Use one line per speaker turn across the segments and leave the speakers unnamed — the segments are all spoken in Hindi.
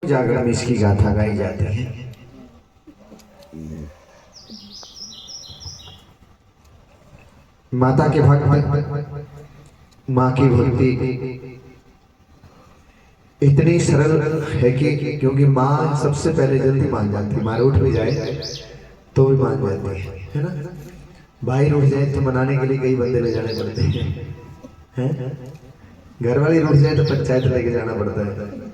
जागरण में इसकी गाथा गाई जाती है। माता के भक्त, माँ की भक्ति इतनी सरल है कि क्योंकि माँ सबसे पहले जल्दी मान जाती है। माँ रूठ भी जाए तो भी मान जाती है ना। भाई रूठ जाए तो मनाने के लिए कई बंदे ले जाने पड़ते हैं। घर वाली रूठ जाए तो पंचायत लेके जाना पड़ता है।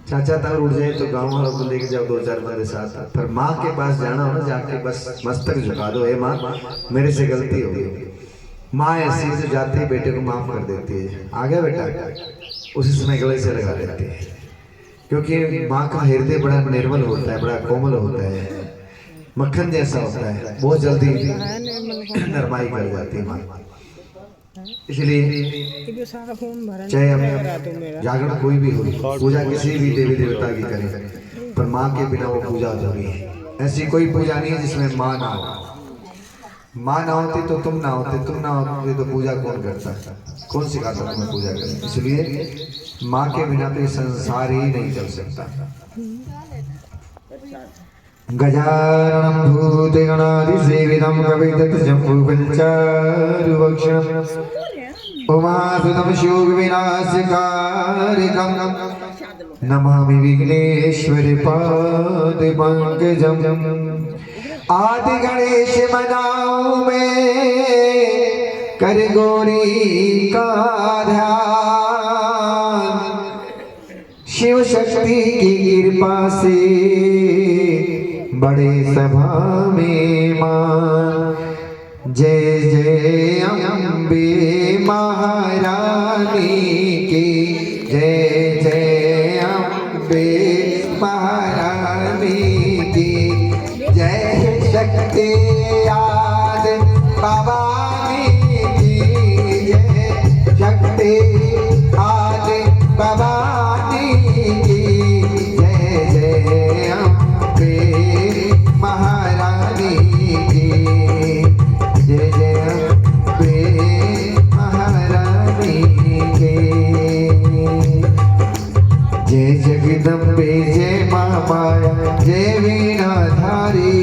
चाचा ताऊ उठ जाए तो गांव वालों को लेके जाओ, दो चार बंदे साथ। पर माँ के पास जाना हो ना, जाके बस मस्तक झुका दो, हे माँ मेरे से गलती हो गई। माँ ऐसी जो जाती है बेटे को माफ कर देती है, आ गया बेटा, उसी समय गले से लगा देती है। क्योंकि माँ का हृदय बड़ा निर्मल होता है, बड़ा कोमल होता है, मक्खन जैसा होता है, बहुत जल्दी नरमाई कर जाती है माँ। इसलिए चाहे हम जागरण कोई भी हो, पूजा किसी भी देवी देवता की करें, पर माँ के बिना वो पूजा अधूरी है। ऐसी कोई पूजा नहीं है जिसमें माँ ना हो। माँ ना होती तो तुम ना होते, तुम ना होते तो पूजा कौन करता, कौन सिखाता तुम्हें पूजा करना। इसलिए माँ के बिना तो ये संसार ही नहीं चल सकता। गजाननं भूतगणाधिसेवितं कवितजम्बूफलचारुभक्षणम् उमासुतं शोकविनाशकारकं नमामि विघ्नेश्वरपादपङ्कजम्। आदि गणेश मनाऊं मैं, कर गौरी का ध्यान, शिव शक्ति की कृपा से बड़े सभा में मां। जय जय अम्बे महारानी की, जय जय अम्बे महारानी की, जय शक्ति याद भवानी की, जय शक्ति याद भवानी की, जय जय अम्बे महारानी की, जय जय अम्बे महारानी की। जय जगदम्बे जय महामाया जय वीणाधारी,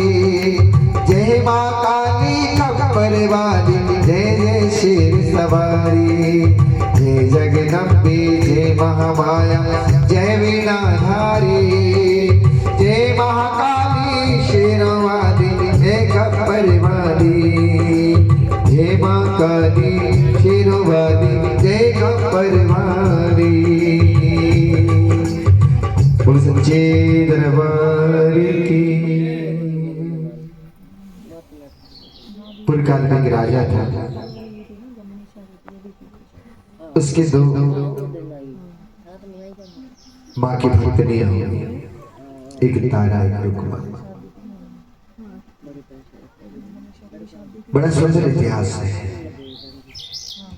जय माँ काली खप्पर वाली, जय जय शेर सवारी। जय जगदम्बे जय महामाया जय वीणाधारी, जय महाकाली शेरों वाली जय खप्पर वाली, जय माँ काली शेरों वाली जय खप्पर वाली। बोल सच्चे दरबार की। पुरकाल में एक राजा था, उसके दो माँ की भक्तनियां हुई, एक तारा एक रुक्मा। बड़ा सुंदर इतिहास है।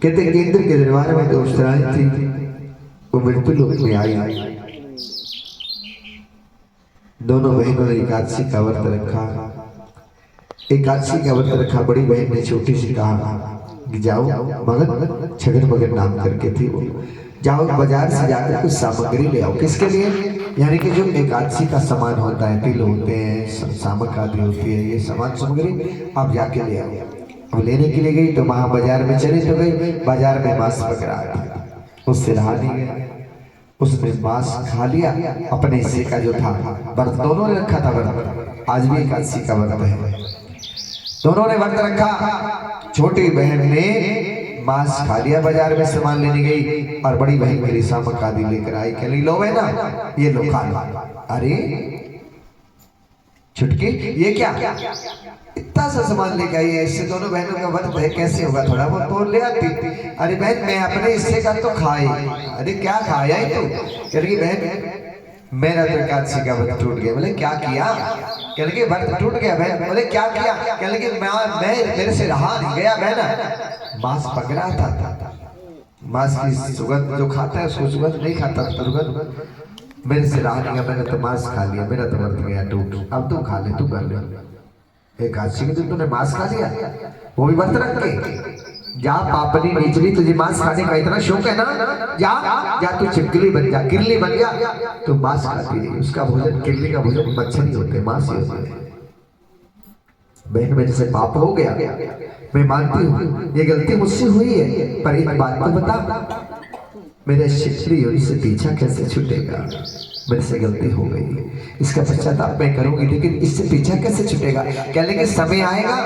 कहते कि इंद्र के दरबार में दो अप्सराएं थी, वो मृत्युलोक में आई। दोनों बहनों ने एकादशी का व्रत रखा। एकादशी का व्रत रखा। बड़ी बहन ने छोटी सी कहा कि जाओ, मगन छगन मगन नाम करके थी वो, जाओ बाजार से जाकर कुछ सामग्री ले आओ। किसके लिए? यानी कि जो एकादशी का सामान होता है, तिल होते हैं, सामक आदि होती है, ये सामान सामग्री आप जाके ले आओ। अब लेने के लिए गई तो वहां बाजार में चली तो गई, बाजार में मांस पकड़ा था, उससे रहा नहीं गया, उसने मांस खा लिया। अपने हिस्से का जो था, व्रत दोनों ने रखा था व्रत, आज भी एकादशी का व्रत है, दोनों ने व्रत रखा। छोटी बहन ने मांस खा लिया, बाजार में सामान लेने गई, और बड़ी बहन मेरी सामक आदि लेकर आई। कह ली लो है ना, ये लो खा लो। अरे छुटकी ये क्या, इतना सा सामान लेके आई है, इससे दोनों बहनों का व्रत है, कैसे होगा, थोड़ा बहुत तो ले आती। अरे बहन मैं अपने हिस्से का तो खाई। अरे क्या खाया ही तू? कह लगी बहन मेरा तो एकादशी का व्रत टूट गया। बोले क्या किया? कह लगी व्रत टूट गया बहन। बोले क्या किया? कह लगी मैं मेरे से रहा नहीं गया बहन, मांस पकड़ा था, मांस की सुगंध जो खाता है उसको सुगंध नहीं खाता, दुर्गंध, मेरे से रहा नहीं गया, मैंने तो मांस खा लिया, मेरा तो व्रत गया टूट। अब तू खा ले, तू कर ले। एकादशी के दिन तूने मांस खा लिया, वो भी व्रत रख के। जा पापनी नीचली, तुझे मांस खाने का इतना शौक है ना, जा जा तू छिपकली बन जा, किरली बन जा, तू मांस खाती है। उसका भोजन, किरली का भोजन मच्छर ही होते, मांस ही होते हैं। बहन मेरे से पाप हो गया, मैं मानती हूँ ये गलती मुझसे हुई है, पर एक बात तो बता, मेरे छिपकली योनि से पीछा कैसे छूटेगा? मेरे से गलती हो गई, इसका पश्चाताप मैं करूंगी, लेकिन इससे पीछा कैसे छूटेगा? कह लेंगे समय आएगा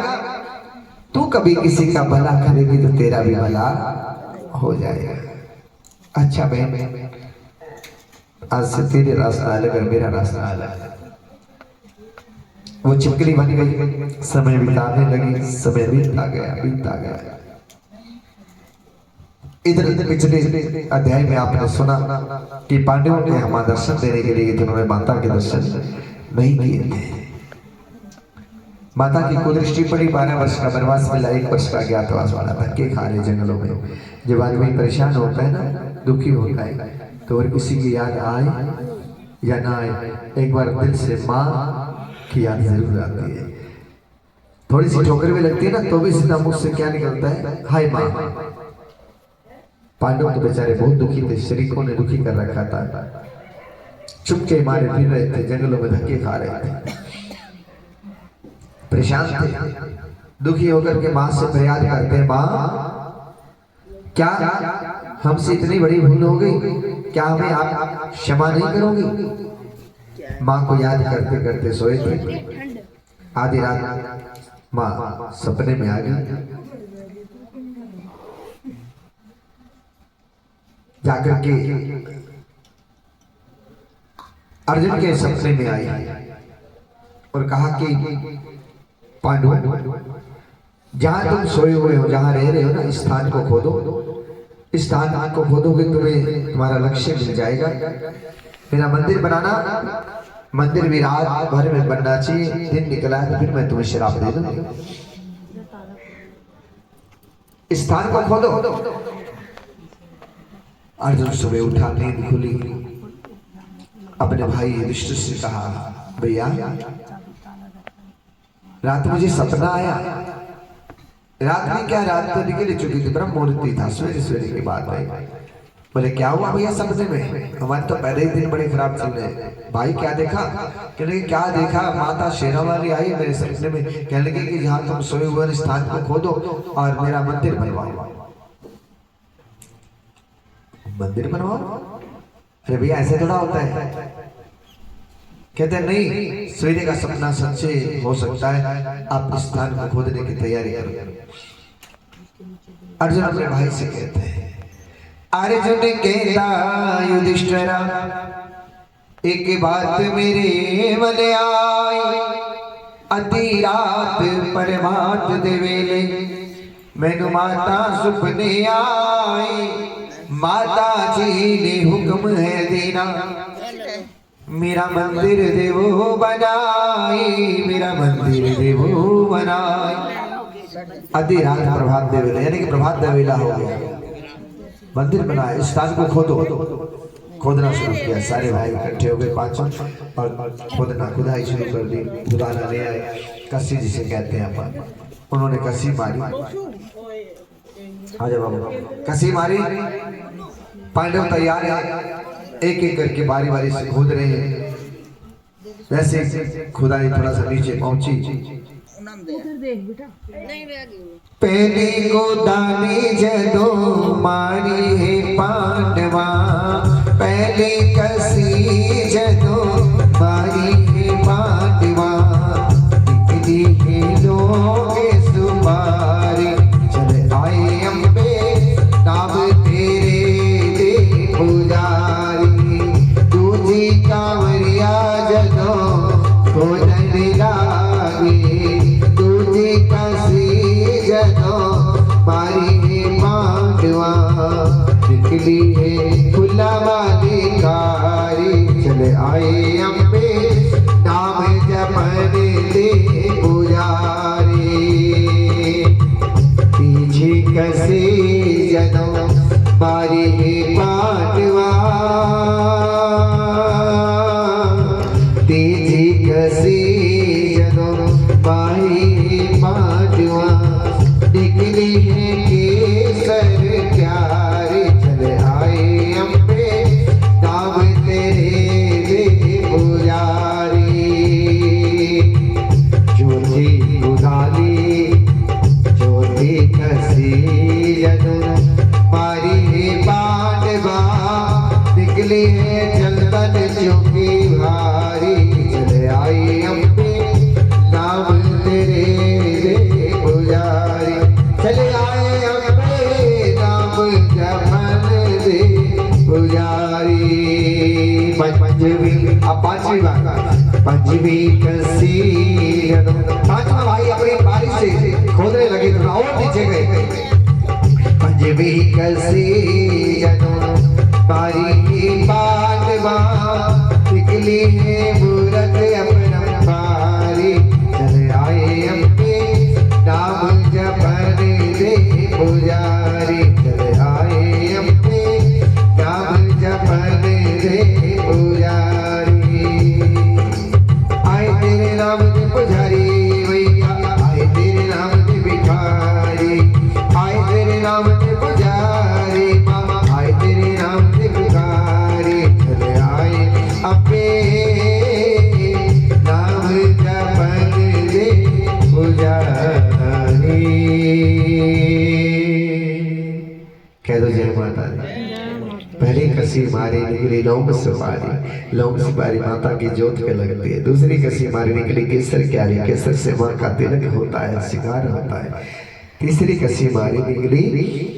तू कभी किसी का भला करेगी तो तेरा भी भला हो जाएगा। अच्छा बहन, आज से तेरे रास्ता अलग और मेरा रास्ता अलग। वो छिपकली बन गई, समय बिताने लगी, समय बीतता गया। इधर पिछले अध्याय में आपने सुना कि पांडवों ने हमारा दर्शन देने के लिए उन्होंने माता के दर्शन नहीं किए थे। माता की कुदृष्टि पड़ी, 12 वर्ष का वनवास मिला, 1 वर्ष का ज्ञातवास वाला, धक्के खा रहे जंगलों में। जब आदमी परेशान होता है ना, दुखी होता है, तो अगर किसी की याद आए या ना आए, एक बार दिल से माँ की याद जरूर आती है। थोड़ी सी ठोकर भी लगती है ना, तो भी सीधा मुझ से क्या निकलता है, हाय माँ। पांडव तो बेचारे बहुत दुखी थे, शरीकों ने दुखी कर रखा था, चुपके मारे फिर रहे थे, जंगलों में धक्के खा रहे थे, परेशान थे, दुखी होकर के माँ से फरियाद करते, माँ क्या हमसे इतनी बड़ी भूल हो गई, क्या हमें आप क्षमा नहीं करोगी? माँ को याद करते करते सोए थे। आधी रात माँ सपने में आ गई, जाकर के अर्जुन के सपने में आई और कहा कि पांडव, जहां तुम सोए हुए हो, जहां रह रहे हो ना, इस स्थान को खोदो, इस स्थान को खोदोगे तुम्हें तुम्हारा लक्ष्य मिल जाएगा। मेरा मंदिर बनाना, मंदिर भी रात भर में बनना चाहिए, दिन निकला है तो फिर मैं तुम्हें शराब दे दूंगा। इस स्थान को खोदो। अर्जुन सुबह उठा, नींद खुली, अपने भाई युधिष्ठिर से कहा, भैया रात मुझे सपना आया। रात में क्या, रात तो निकल चुकी थी, ब्रह्म मुहूर्त था, सवेरे की बात है। बोले क्या हुआ भैया सपने में? हमारे तो पहले ही दिन बड़े खराब चल रहे। भाई क्या देखा? कहने क्या देखा, माता शेरा वाली आई मेरे सपने में, कहने लगी कि जहाँ तुम सोए हुए स्थान को खोदो और मेरा मंदिर बनवाओ। मंदिर बनवाओ? अरे भैया ऐसे थोड़ा होता है। कहते नहीं, सवेरे का सपना सच्चे हो सकता है, आप इस स्थान को खोदने की तैयारी करो। अर्जुन अपने भाई से कहते हैं, अर्जुन कहता युधिष्ठिरा, एक बात मेरे मन आई, अति रात परमात देवेले, मैनू माता सुपने आई, माता जी ने हुक्म है देना, मेरा मंदिर देवो बनाई, मेरा मंदिर देवो बनाई। आधी रात प्रभात देवेला, यानी कि प्रभात देवेला हो गया, मंदिर बनाया, इस स्थान को खोदो। खोदना शुरू किया, सारे भाई इकट्ठे हो गए पांचों और खुदाई शुरू कर दी। खुदाना ले आए, कसी जिसे कहते हैं अपन, उन्होंने कसी मारी। आ जाओ बाबू, कसी मारी। पांडव तैयार है, एक एक करके बारी बारी से खोद रहे हैं। वैसे खुदाई थोड़ा सा नीचे पहुंची। पहली गोदानी जदो मारी है पांडवा, पहले कसी जदो मारी है पांडवा, निकली है लोग सुमारी, चले आए अम्बे नाम तेरे दे पुजारी, दूजी कांवरिया जदो खोदन लागे, दूजी कसी जदो मारी है पांडवा, निकली है खुला वाली कारी, चले आए चौकी भारी चले आई अम्बे नाम तेरे रे पुजारी चले आए अम्बे नाम जपन दे पुजारी। पंचवी अब पांचवी बात पंचवी कसी पांचवा भाई अपनी बारी से खोदने लगे तो और नीचे गए। पंचवी कसी बारी पांडवा निकली है मूरत अपरंपारी चले आए अम्बे नाम जपन दे पुजारी चले आए अम्बे नाम जपन दे पुजारी। आए तेरे नाम के पुजारी भैया आए तेरे नाम के भिखारी आए तेरे नाम के पुजारी मामा आए तेरे नाम के भिखारी चले आए अम्बे नाम जपन दे पुजारी। कह दो जय माता दी। पहली कसी मारी निकली लौंग सुपारी लौंग सुपारी माता की जोत पे लगती है। दूसरी कसी मारी निकली केसर क्यारी केसर से माँ का तिलक होता है श्रृंगार होता है। तीसरी कसी मारी निकली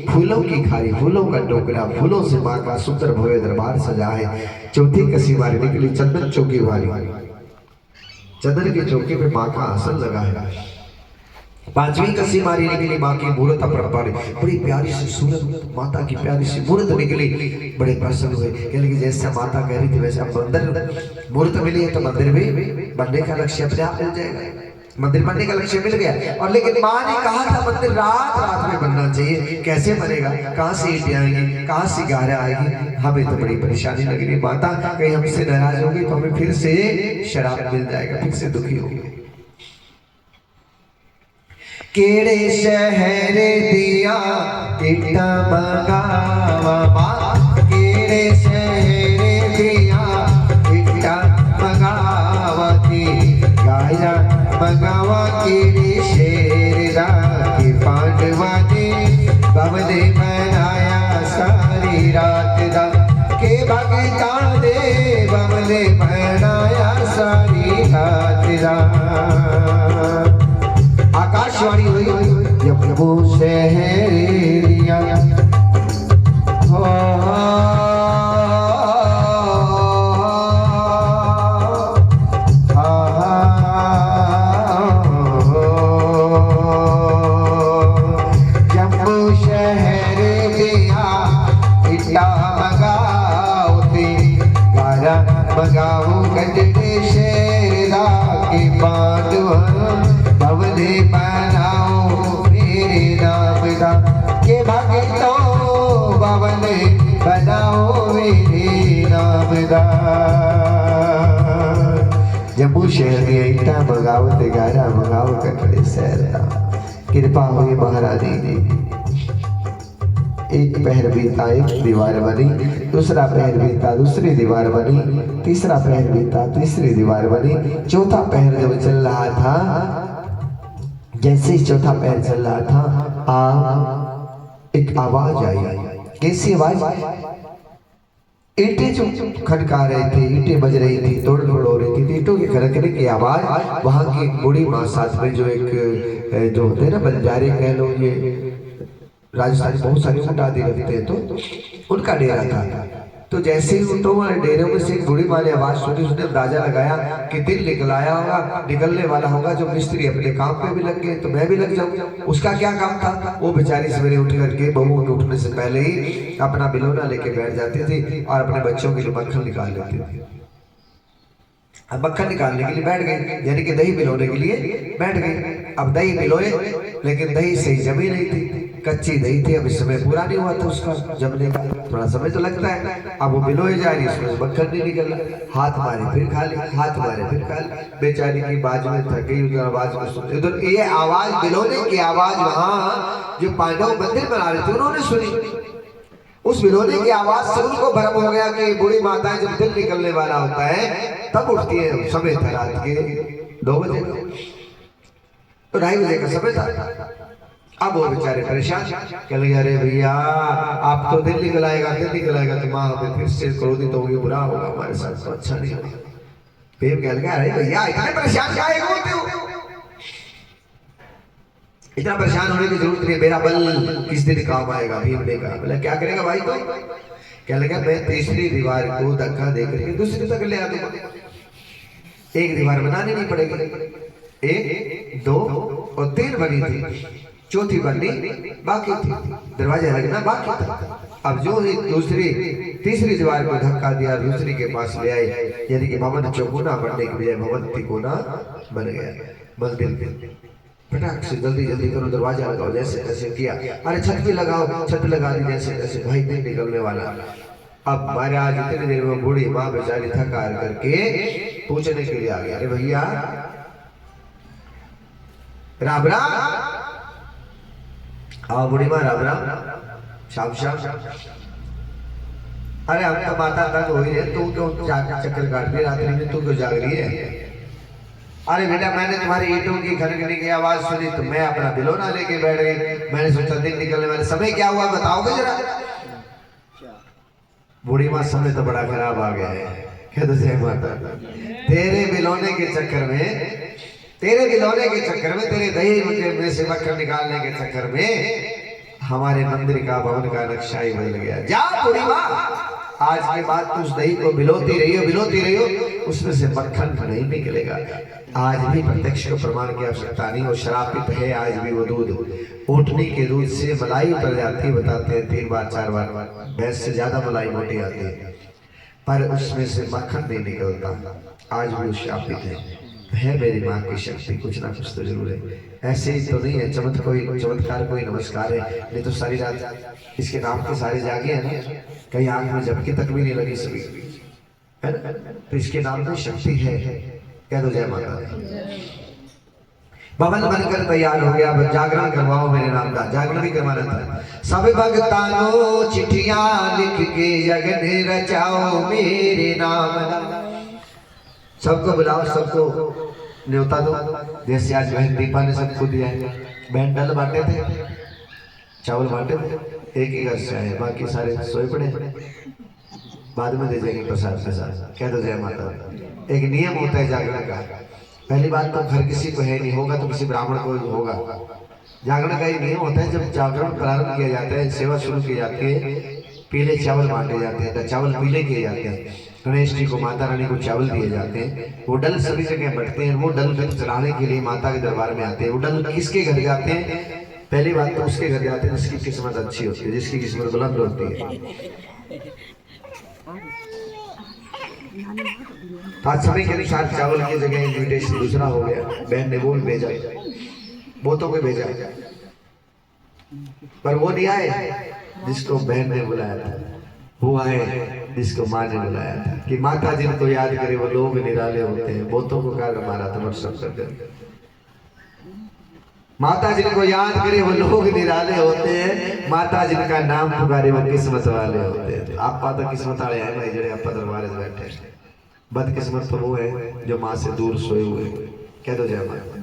फूलों की खारी फूलों का टोकरा फूलों से माँ का सुंदर भव्य दरबार सजा है। चौथी कसी मारी निकली चंदन चौकी वाली चंदन की चौकी पे माँ का आसन लगा है। पांचवी कसी मारी निकली माँ की मूर्त अपरंपारी बड़ी प्यारी सी सूरत माता की प्यारी सी मूर्त निकली। बड़े प्रसन्न हुए कहने की जैसे माता कह रही थी वैसे अब मंदिर मूर्त मिली है तो मंदिर भी बनने का लक्ष्य अपने आप मिल जाएगा। मंदिर बनने का लक्ष्य मिल गया और लेकिन माँ ने कहा था मंदिर रात रात में बनना चाहिए। कैसे बनेगा कहाँ से ईंटें आएंगी कहाँ से गारा आएगी। हमें तो बड़ी परेशानी लग रही माता कहीं हमसे नाराज होगी तो हमें फिर से शराब मिल जाएगा फिर से दुखी होगी। केड़े शहर दिया इटा मंगावा माँ केड़े शहर दिया इटा मंगावा की गाया मंगावा केड़े शेर के पांडवा ने बमने बनाया सारी रात दा के भगता दे बमने बनाया सारी रात दा। आकाशवाणी हुई जब वो शहरिया हो जब वो शहर दिया इतना मंगाओ गारा मंगाओ गजरे शेरा के पांडवा बवने बनाओ मेरे नाम दा के भगतो बवने बनाओ मेरे नाम दा। जम्मू शहर में इतना मंगाओ ते गारा मंगाओ कटड़े शहर दा कृपा हुई महारानी ने। एक पहर बीता एक दीवार बनी दूसरा पहर बीता दूसरी दीवार बनी तीसरा पहर बीता तीसरी दीवार बनी। चौथा पहर जब चल रहा था जैसे ही चौथा पैर चल रहा था एक आवाज आई। कैसी आवाज। ईंटें जो खड़का रहे थे ईंटें बज रही थी तोड़ फोड़ हो रही थी ईंटों के खड़कने की आवाज। वहां की एक बूढ़ी माँ साथ में जो एक जो होते हैं ना बंजारे कह लो ये राजस्थान में बहुत सारे ऊँट आदि रखते हैं तो उनका डेरा था। तो जैसे ही ऊँटों वाले डेरे में से एक बूढ़ी माँ ने आवाज सुनी उसने अंदाजा लगाया कि दिन निकल आया होगा निकलने वाला होगा जो मिस्त्री अपने काम पे भी लग गए तो मैं भी लग जाऊँ। उसका क्या काम था वो बेचारी सवेरे उठ करके बहुओं के उठने से पहले ही अपना बिलोना लेके बैठ जाती थी और अपने बच्चों के लिए मक्खन निकाल लेती थी। अब मक्खन निकालने के लिए बैठ गई यानी कि दही बिलोने के लिए बैठ गई। अब दही बिलोए लेकिन दही सही जमी नहीं थी कच्ची दही थी। अब इस समय पूरा नहीं हुआ था उसका जमने का थोड़ा समय तो लगता है। अब वो बिलोए जा रही उसमें मक्खन नहीं निकल रहा। हाथ मारे फिर खा ली हाथ मारे फिर खा ली। बेचारी की बाजू में थक गई उधर आवाज में सुनी उधर ये आवाज बिलोने की आवाज वहां जो पांडव मंदिर बना रहे थे उन्होंने सुनी। उस बिलोने की आवाज से उनको भ्रम हो गया कि बूढ़ी माताएं जब दिन निकलने वाला होता है तब उठती है। समय था रात के 2 बजे तो 2:30 बजे का समय था। अब वो बेचारे परेशान, कह लगे अरे भैया आप तो दिल निकल आएगा तो माँ हमें फिर से क्रोधित होगी, बुरा होगा हमारे साथ, तो अच्छा नहीं होगा। भीम कह लगा अरे भैया इतने परेशान काहे होते हो, इतना परेशान होने की जरूरत नहीं, मेरा बल किस दिन काम आएगा। भीम ने कहा, बोला क्या करेगा भाई तो, क्या लगा मैं तीसरी दीवार को धक्का दे करके दूसरी तक ले आ दूंगा, एक दीवार बनानी नहीं पड़ेगी, 1 2 और 3 बनी थी, चौथी बननी बाकी थी, दरवाजा लगना बाकी था। अब जो ही तीसरी दीवार को धक्का दिया, दूसरी के पास ले आए, यानी कि भवन चौगुना बनने की बजाय भवन तिकोना बन गया। मंदिर फटाक से जल्दी जल्दी करो, दरवाजा लगाओ, जैसे तैसे किया, अरे छत भी लगाओ, छत लगा दी जैसे तैसे, भाई नहीं निकलने वाला। अब महाराज इतनी देर में बूढ़ी माँ बेचारी थका करके पूछने के लिए आ गया, अरे भैया राम राम, आओ बूढ़ी माँ राम राम, शाम शाम। अरे हम तो माता तक हो ही है, तू क्यों चक्कर काट रही रात्रि में, तू क्यों जाग रही है? अरे बेटा मैंने तुम्हारी ईंटों की खनकने की आवाज सुनी तो मैं अपना बिलोना लेके बैठ गई, मैंने सोचा दिन निकलने वाले समय क्या हुआ बताओगे जरा। बूढ़ी माँ समय तो बड़ा खराब आ गया है, कह दो जय माता। तेरे बिलोने के चक्कर में, तेरे बिलोने के चक्कर में, तेरे दही में से मक्खन निकालने के चक्कर में हमारे मंदिर का भवन का नक्शा ही बदल गया। जा बूढ़ी माँ, आज के बाद तू उस दही को बिलोती रही हो, उसमें से मक्खन नहीं निकलेगा। आज भी प्रत्यक्ष को प्रमाण की आवश्यकता नहीं, वो शरापित है आज भी वो दूध, ऊँटनी के दूध से मलाई उतर जाती है, बताते हैं 3 बार 4 बार, भैंस से ज्यादा मलाई मोटी आती है, पर उसमें से मक्खन नहीं निकलता। आज भी वो श्रापित है मेरी माँ की शक्ति, कुछ ना कुछ तो जरूर है। ऐसे ही तो नहीं है चमत्कार कोई नमस्कार है, नहीं तो सारी रात इसके नाम के सारे जागे हैं ना, कहीं आंख में झपकी तक भी नहीं लगी सभी, है ना? तो इसके नाम में शक्ति है, कह दो जय माता दी। भवन बनकर तैयार हो गया, अब जागरण करवाओ मेरे नाम का, जागरण भी करवाना था। सब भक्तानो चिट्ठियां लिख के जगन रचाओ मेरे नाम, सबको बुलाओ, सबको न्योता दो। जैसे आज बहन दीपा ने सबको दिया है, बहन डल बांटे थे, चावल बांटे थे, एक ही घर से आए, बाकी सारे सोए पड़े, बाद में दे जाएंगे प्रसाद के साथ, कह दो जय माता। एक नियम होता है जागरण का, पहली बात तो घर किसी को है नहीं, होगा तो किसी ब्राह्मण को होगा। जागरण का एक नियम होता है, जब जागरण प्रारंभ किया जाता है, सेवा शुरू की जाती है, पीले चावल बांटे जाते हैं, चावल पीले किए जाते हैं, गणेश जी को माता रानी को चावल दिए जाते हैं, वो डल सभी जगह बढ़ते हैं, वो डल चढ़ाने के लिए माता के दरबार में आते हैं। वो डल किसके घर जाते हैं? पहली बात तो उसके घर जाते हैं जिसकी किस्मत अच्छी होती है, जिसकी किस्मत बुलंद होती है। आज समय के अनुसार चावल की जगह इन्विटेशन दूसरा हो गया, बहन ने वो भी भेजा, वो तो कोई भेजा, पर वो नहीं आए जिसको बहन ने बुलाया था, वो आए जिसको माँ ने बुलाया था। कि माता जिनको याद करे वो लोग निराले होते हैं, बोतों को काल मारा था वर्षम कर दे। माता जिनको याद करे वो लोग निराले होते हैं, माता जिनका नाम पुकारे वो किस्मत वाले होते हैं। आप तो किस्मत वाले हैं भाई, जड़े आप दरबार में बैठे, बदकिस्मत तो वो है जो माँ से दूर सोए हुए। कह दो जय माता।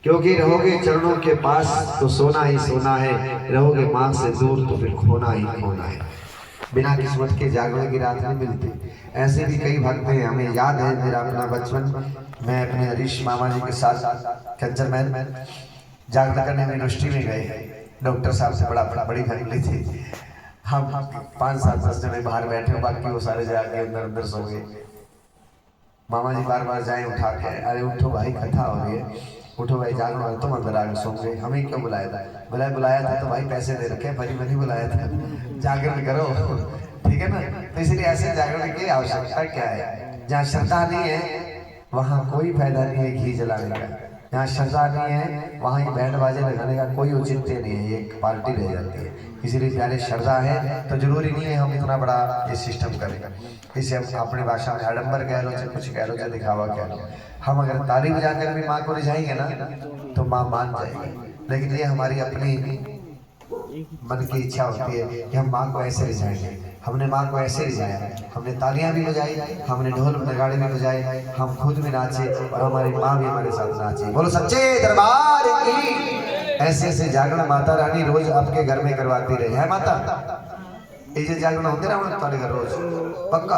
क्योंकि रहोगे चरणों के पास तो सोना ही सोना है, रहोगे माँ से दूर तो फिर खोना ही खोना है। बिना किस्मत के जागरण की रात नहीं मिलती। ऐसे भी कई भक्त हैं, हमें याद है मेरा अपना बचपन, मैं अपने हरीश मामा जी के साथ कंचन मैन जागरण करने यूनिवर्सिटी में गए, डॉक्टर साहब से बड़ी फैमिली थी, हम 5-7-10 जने बाहर बैठे, बाकी वो सारे जाके अंदर अंदर सो गए। मामा जी बार बार जाए उठा के, अरे उठो भाई कथा हो रही है, उठो भाई जागरण, तुम अंदर आगे सो गए, हमें क्यों बुलाया था? बुलाया था तो भाई पैसे दे रखे, भरी नहीं बुलाया था, जागरण करो, ठीक है ना? तो इसलिए ऐसे जागरण की आवश्यकता क्या है? जहाँ श्रद्धा नहीं है वहाँ कोई फायदा नहीं है घी जलाने का, जहाँ श्रद्धा नहीं है वहाँ ही बैंड बाजे लगाने का कोई औचित्य नहीं है, एक पार्टी रह जाती है। इसीलिए प्यारे श्रद्धा है तो जरूरी नहीं है हम इतना बड़ा ये सिस्टम करें, इसे हम अपनी भाषा में आडंबर कह लो, चाहे कुछ कह लो, चाहे दिखावा कह लो। हम अगर ताली बजाकर भी माँ को रिझाएंगे ना तो माँ मान जाएगी, लेकिन ये हमारी अपनी मन की इच्छा होती है कि हम माँ को ऐसे रिझाएंगे। हमने माँ को ऐसे रिझाया, हमने तालियां भी बजाई, हमने ढोल नगाड़े भी बजाए, हम खुद भी नाचे और हमारी माँ भी हमारे साथ नाची। बोलो सच्चे दरबार की। ऐसे ऐसे जागरण माता रानी रोज आपके घर में करवाती रही है माता। ये जागरण होते रहा तुम्हारे घर रोज पक्का?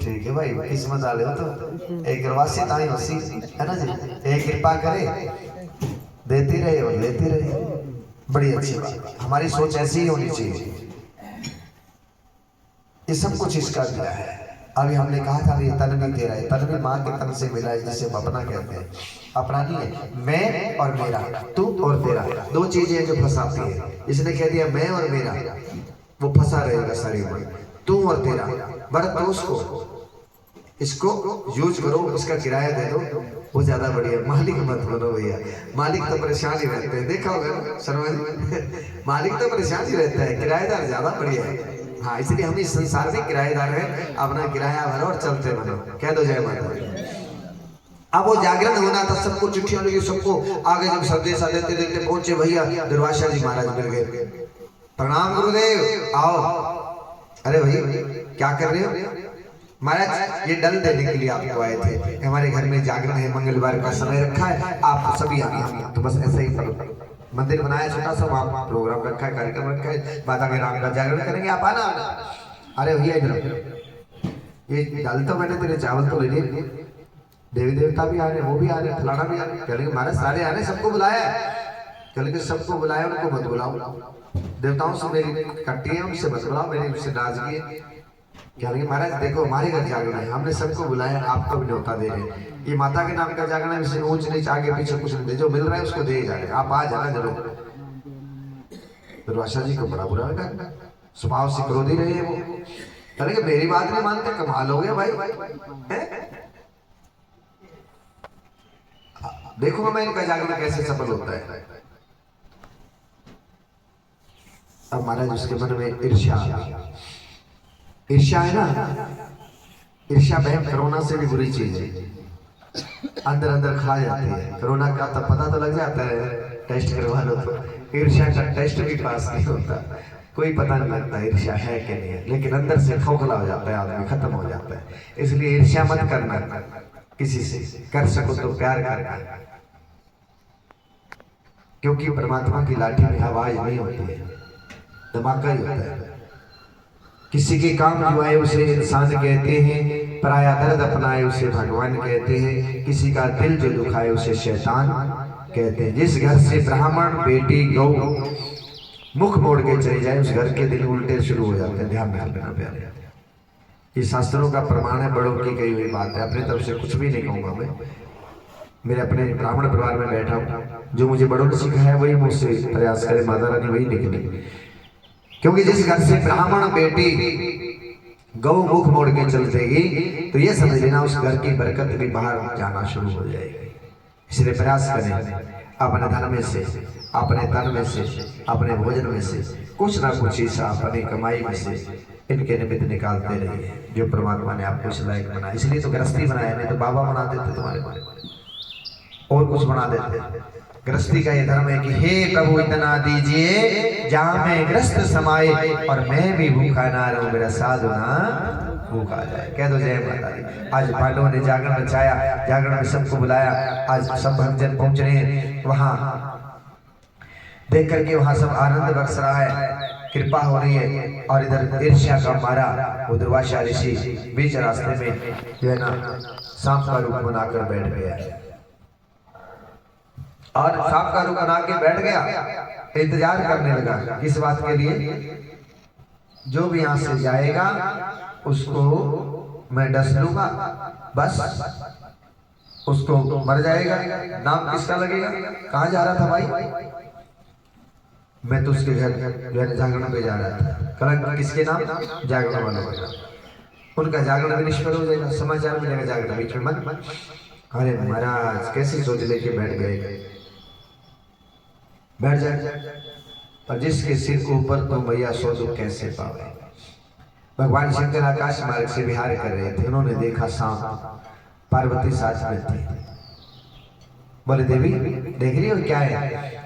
ठीक है भाई, किस्मत वाले हो तो एक करवासी ताई होसी है ना जी। एक कृपा करे, देती रहे और लेती रहे, बड़ी अच्छी बात। हमारी सोच ऐसी ही होनी चाहिए। ये सब कुछ इसका दिया है। अभी हमने कहा था ये तन भी तेरा है, तन भी माँ के तन से मिला है, जिसे अपना कहते हैं। अपना नहीं है, मैं और मेरा, तू और तेरा, दो चीजें जो फंसाती है। इसने कह दिया मैं और मेरा, वो फंसा रहेगा शरीर में। तू और तेरा बरतो उसको, इसको यूज करो, इसका किराया दे दो, वो ज्यादा बढ़िया। मालिक मत बनो भैया, मालिक तो परेशान ही रहते हैं। देखा होगा शर्मा जी, मालिक तो परेशान ही रहता है, किराएदार ज्यादा बढ़िया है। हाँ, इसलिए हम इस संसार में किराएदार हैं। अपना किराया भरो और चलते बनो। कह दो जय माता दी। अब वो जागरण होना था, सबको चिट्ठियां लगी, सबको आगे जब संदेशा देते देते पहुंचे भैया, दुर्वासा जी महाराज मिल गए। प्रणाम गुरुदेव, आओ। अरे भैया क्या कर रहे हो? महाराज ये दल देने के लिए आपको आए थे, हमारे घर में जागरण है, मंगलवार का समय रखा है, आप सभी आगे। तो बस ऐसा ही मंदिर बनाया छोटा सा, वहाँ प्रोग्राम रखा है, कार्यक्रम रखा है, माता के नाम का जागरण करेंगे, आप आना। अरे भैया इधर ये दाल तो मैंने तेरे चावल तो ले लिए, देवी देवता भी आ रहे, वो भी आ रहे, फलाना भी आ रहे। कह रहे महाराज सारे आ रहे, सबको बुलाया है। कह रहे सबको बुलाया, उनको मत बुलाओ। देवताओं से मेरी कट्टी है, उनसे मत बुलाओ, मेरी उनसे नाराजगी है। कह रहे महाराज देखो हमारे घर जागरण है, हमने सबको बुलाया, आपको भी न्योता दे रहे हैं। ये माता के नाम का जागरण है, इसे ऊंच नीच आगे पीछे कुछ नहीं, जो मिल रहा है उसको दे जाए, आप आ जाना जरूर। दुर्वासा जी को बड़ा बुरा लगा, स्वभाव से क्रोधी रहे वो। कहेंगे मेरी बात नहीं मानते, कमाल हो गया भाई। देखो मैं इनका जागरण कैसे सफल होता है। अब महाराज उसके मन में ईर्ष्या, ईर्ष्या है ना, ईर्ष्या बहन कोरोना से भी बुरी चीज है, अंदर अंदर खा जाती है। कोरोना का तब पता तो लग जाता है, टेस्ट करवा लो तो। ईर्ष्या का टेस्ट भी पास नहीं होता, कोई पता नहीं लगता ईर्ष्या है कि नहीं है, लेकिन अंदर से खोखला हो जाता है आदमी, खत्म हो जाता है। इसलिए ईर्ष्या मत करना किसी से, कर सको तो प्यार करना, क्योंकि परमात्मा की लाठी में आवाज नहीं होती है, धमाका ही होता है। किसी के काम जो आए उसे इंसान कहते हैं, पराया दर्द अपनाए उसे भगवान कहते हैं, किसी का दिल जो दुखाए उसे शैतान कहते हैं। जिस घर से ब्राह्मण बेटी गौ मुख मोड़ के चली जाए, उस घर के दिल उल्टे शुरू हो जाते हैं। ध्यान में रखना प्यारे, ये शास्त्रों का प्रमाण है, बड़ों की कही हुई बात है। अपनी तरफ से कुछ भी नहीं कहूंगा मैं, मेरे अपने ब्राह्मण परिवार में बैठा हूँ, जो मुझे बड़ों ने सिखाया वही मुझसे प्रयास करे माता रानी वही लिखनी। क्योंकि जिस घर से ब्राह्मण बेटी गौ मुख मोड़ के चल देगी, तो ये समझ लेना उस घर की बरकत भी बाहर जाना शुरू हो जाएगी। इसलिए प्रयास करें अपने धन में से, अपने तन में से, अपने भोजन में से कुछ ना कुछ हिस्सा अपनी कमाई में से इनके निमित्त निकालते रहिए, जो परमात्मा ने आपको इस लायक बनाया। इसलिए तो गृहस्थी बनाया, नहीं तो बाबा बना देते तुम्हारे और कुछ बना देते। गृहस्थी का ये धर्म है कि हे प्रभु इतना दीजिए जहाँ मैं गृहस्थ समाये और मैं भी भूखा ना रहूं, मेरा साधु ना भूखा जाए। कह दो जय माता दी। आज पांडवों ने जागरण रचाया, जागरण में सबको बुलाया, आज सब भक्तजन पहुंच रहे हैं वहां, देख करके वहां सब आनंद बरस रहा है, कृपा हो रही है। और इधर ईर्ष्या का मारा वो दुर्वासा ऋषि बीच रास्ते में जो है ना सांप का रूप बनाकर बैठ गया, और सांप का रूप बना के बैठ गया, इंतजार करने लगा किस बात के लिए, जो भी यहाँ से जाएगा उसको मैं डस लूंगा, बस उसको मर जाएगा, नाम किसका लगेगा। कहाँ जा रहा था भाई? मैं तो उसके घर जो है जागरण पे जा रहा था। कल किसके नाम? जागरण वालों का। उनका जागरण भी निष्फल हो जाएगा, समाचार मिलेगा जागरण बीच में मत। अरे महाराज कैसे सोच लेके बैठ गए, बैठ जाए। और जिसके सिर के ऊपर तो मैया सो तो कैसे पावे। भगवान शंकर आकाश मार्ग से विहार कर रहे थे, उन्होंने देखा सांप, पार्वती साथ में थी। बोले देवी देख रही हो क्या है?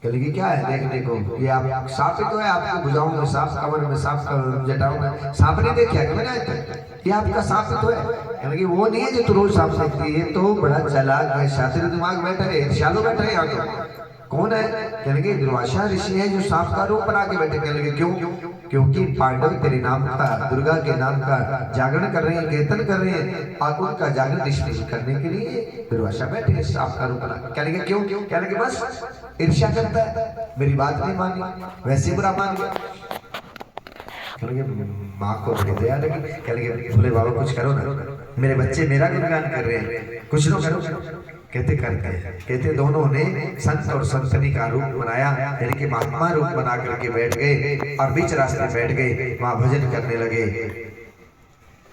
कहेगी क्या है देखने को? ये आप सांप ही तो है, आपको बुझाऊं में सांप, कमर में सांप, जटाऊं में सांप नहीं देखा क्या मैंने आज तक? ये आपका सांप ही तो है। कहेगी वो नहीं है जो तू रोज सांप देखती है, तो बड़ा चालाक है, शातिर दिमाग बैठा है, शालो बैठा है यहाँ तो। कौन है? कहने लगे दुर्वासा ऋषि है जो सांप का रूप बना के बैठे। कहने लगे क्यों? क्योंकि पांडव तेरे नाम का, दुर्गा के नाम का जागरण कर रहे हैं, कीर्तन कर रहे हैं, और उनका जागरण निष्फल करने के लिए दुर्वासा बैठे हैं सांप का रूप बना। कहने लगे क्यों? कहने लगे बस ईर्ष्या करता है, मेरी बात नहीं मानी, वैसे बुरा मान गया। कहने लगे माँ को बड़ी दया लगी। कहने लगे भोले बाबा कुछ करो ना, मेरे बच्चे मेरा गुणगान कर रहे हैं, कुछ तो करो। कहते करते, कहते दोनों ने संत और संतनी का रूप बनाया, यानी कि महात्मा रूप बना करके बैठ गए और बीच रास्ते बैठ गए, वहां भजन करने लगे।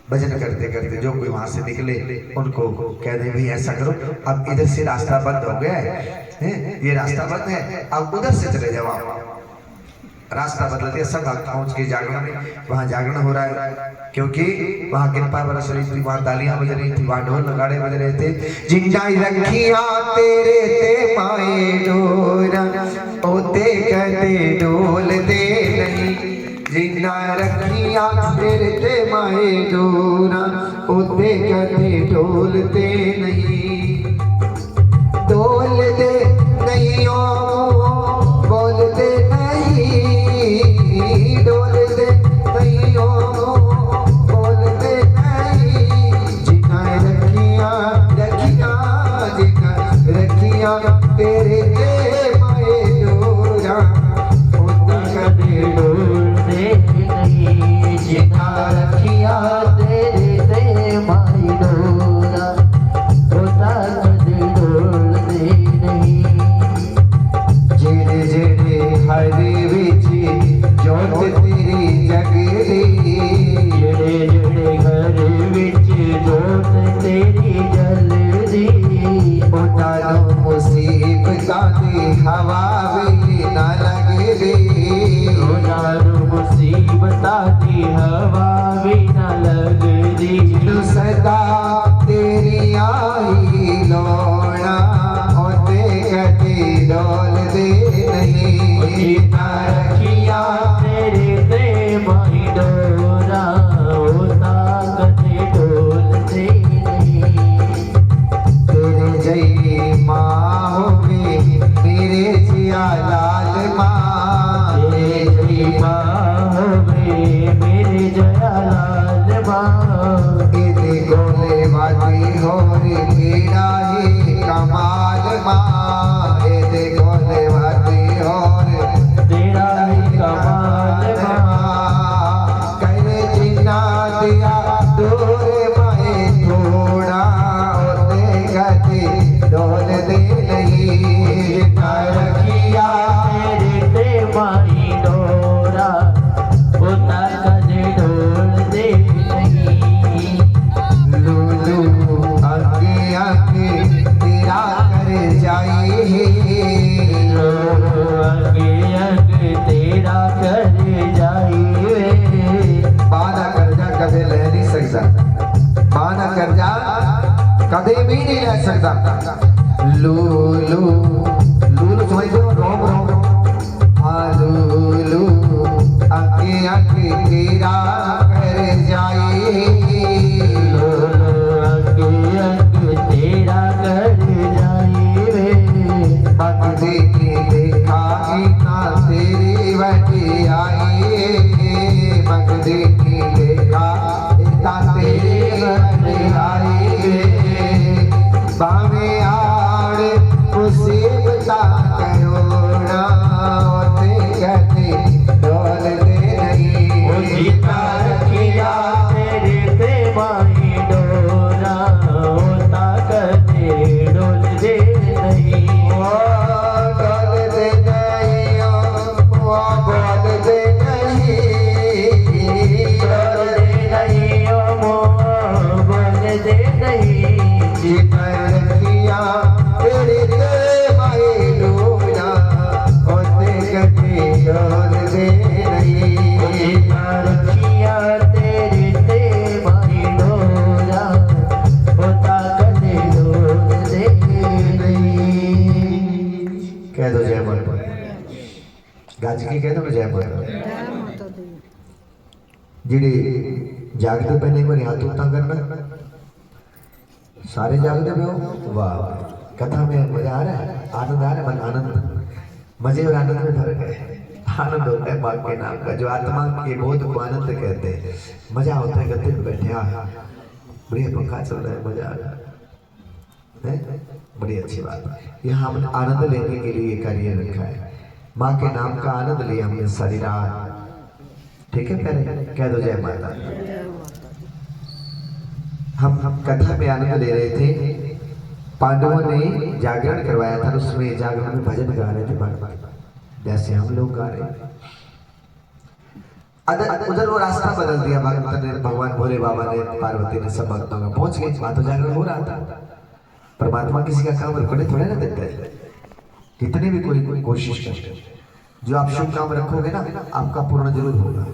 भजन करते करते जो कोई वहां से निकले उनको कह दे भाई ऐसा करो, अब इधर से रास्ता बंद हो गया है, ये रास्ता बंद है, अब उधर से चले जाओ। आप रास्ता बदल दिया, सब भक्त पहुंच के जागरण में, वहां जागरण हो रहा है, क्योंकि वहां कृपा बरस रही थी, वहां तालियां बज रही थी, वहां ढोल नगाड़े बज रहे थे। जिंजाई रखिया तेरे ते माए डोरा, ओते कदे डोल दे नहीं। जिंदा रखिया तेरे ते माए डोरा, ओते कदे डोल दे नहीं। डोल दे नहीं ओ बोल दे नहीं, डोल दे नहीं ओ बोल दे नहीं। जिन्ना रखिया रखिया, जिन्ना रखिया तेरे ते माए डोरा, उतना कदे डोल दे नहीं। जिन्ना रखिया तेरे ते माए डोरा, उतना कदे डोल दे नहीं। जेड़े जेड़े हरे विच जोत तेरी जगदी, जेड़े जेड़े घर विच जोत तेरी जलदी, उन्हां नूं मुसीबतां दी हवा भी ना लगदी। उन्हां नूं मुसीबतां दी हवा भी ना लगदी। जिन्नू सदा तेरी आई लोड़ा, ओते कदे डोल दे नहीं। जिन्ना रखिया तेरे ते माई डोरा, ओता कदे डोल दे नहीं। तेरे जई माँ होवे मेरे जिया लाल माँ, तेरे जई माँ होवे मेरे जया लाल माँ। एदे गोले बाजी होरे तेरा ही कमाल माँ, एदे गोले बाजी होरे तेरा ही कमाल माँ। करे जिन्ना दिया दूर माए थोड़ा, ओते कदे डोल दे नहीं। जिन्ना रखिया तेरे ते माई डोरा, ओता कदे डोल दे नहीं। लूलू आगे आगे तेरा कर जाए, आगे आगे तेरा कर जाए। माना कर्जा कदे ले नहीं सकता, माना कर्जा कदे भी नहीं ले सकता। लूलू लूलू समझ दो, रोम रोम। हाँ लूलू आगे आगे तेरा कर जाए, लूलू आगे आगे तेरा कर जाए। पग देखे देखा ना तेरी वटी आई, पग देखे देखा इतना तेरी वटी आई। बावे आड़ मुसीबता करोड़ा, ओते कदे डोल दे नहीं। जिन्ना रखिया तेरे ते माई डोरा, ओता कदे डोल दे नहीं। डोल दे नहीं ओ बोल दे नहीं, डोल दे नहीं ओ बोल दे नहीं। जिन्ना रखिया तेरे ते माई डोरा, ओते कदे डोल दे नहीं। जिन्ना रखिया तेरे ते माई डोरा, ओता कदे डोल दे नहीं। कह दो जय माता, गज के कह दो जय माता। जिहड़े जागते पे नहीं बारी हाथ उतां करना, सारे जागते पे हो, वाह। कथा में मजा आ रहा है, आनंद आ रहा है। आनंद, मजे और आनंद में फर्क है। आनंद होता है माँ के नाम का, जो आत्मा के बोध को आनंद कहते हैं। मजा होता है गद्दे पे बैठे, बढ़िया पंखा चल रहा है, मजा आ रहा है, बड़ी अच्छी बात है। यहाँ हमने आनंद लेने के लिए कार्य रखा है, माँ के नाम का आनंद लिया हमने सारी रात। ठीक है प्यारे, कह दो जय माता। हम कथा में आनंद ले रहे थे। पांडवों ने जागरण करवाया था, उसमें जागरण में भजन गा रहे थे भगवान, जैसे हम लोग गा रहे हैं। उधर वो रास्ता बदल दिया भगवंत ने, भगवान भोले बाबा ने, पार्वती ने, सब भक्तों का पहुंच गए। वहां तो जागरण हो रहा था। परमात्मा किसी का काम रुकने थोड़े ना देते हैं, कितने भी कोई कोशिश करे। जो आप शुभ काम रखोगे ना, आपका पूर्ण जरूर होगा।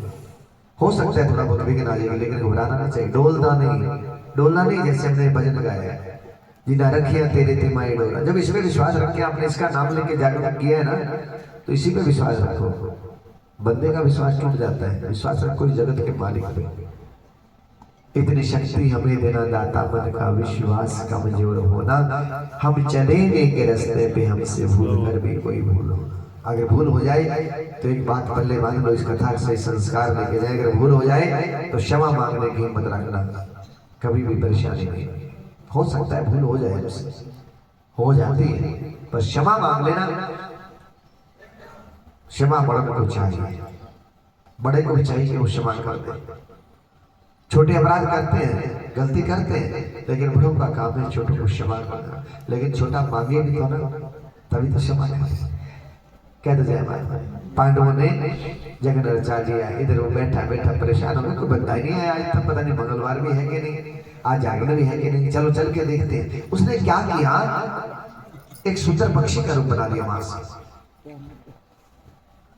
हो सकता है थोड़ा बहुत विघ्न आ जाएगा, लेकिन घबराना नहीं चाहिए। डोलना नहीं, जैसे हमने भजन गाया है, जिना रखिया तेरे ते माए डोला। जब इसमें विश्वास रख के आपने इसका नाम लेके जागरण किया है ना, तो इसी पे विश्वास रखो। बंदे का विश्वास टूट जाता है, विश्वास रखो इस जगत के मालिक पे। इतनी शक्ति हमें देना दाता, मन का विश्वास कमजोर होना। हम चलेंगे के रास्ते पे, हमसे भूल कर भी कोई भूल हो। अगर भूल हो जाए तो एक बात पल्ले बांध लो, इस कथा से संस्कार लेके जाए। अगर भूल हो जाए तो क्षमा मांगने की हिम्मत रखना, कभी भी परेशानी नहीं। हो सकता है भूल हो जाए, उससे हो जाती है, पर क्षमा मांग लेना। क्षमा बड़े को चाहिए, बड़े को भी चाहिए कि वो क्षमा कर दे। छोटे अपराध करते हैं, गलती करते हैं, लेकिन बड़ों का काम है छोटों को क्षमा करना। लेकिन छोटा मांगे भी तो ना, तभी तो क्षमा करे। कह दो जय माता। पांडवों ने जगन रचा लिया, इधर वो बैठा बैठा परेशान हो गया, कोई बंदा ही नहीं आया आज तक। पता नहीं मंगलवार भी है कि नहीं, आज जागरण भी है कि नहीं, चलो चल के देखते हैं। उसने क्या किया, एक सुंदर पक्षी का रूप बना लिया वहां से।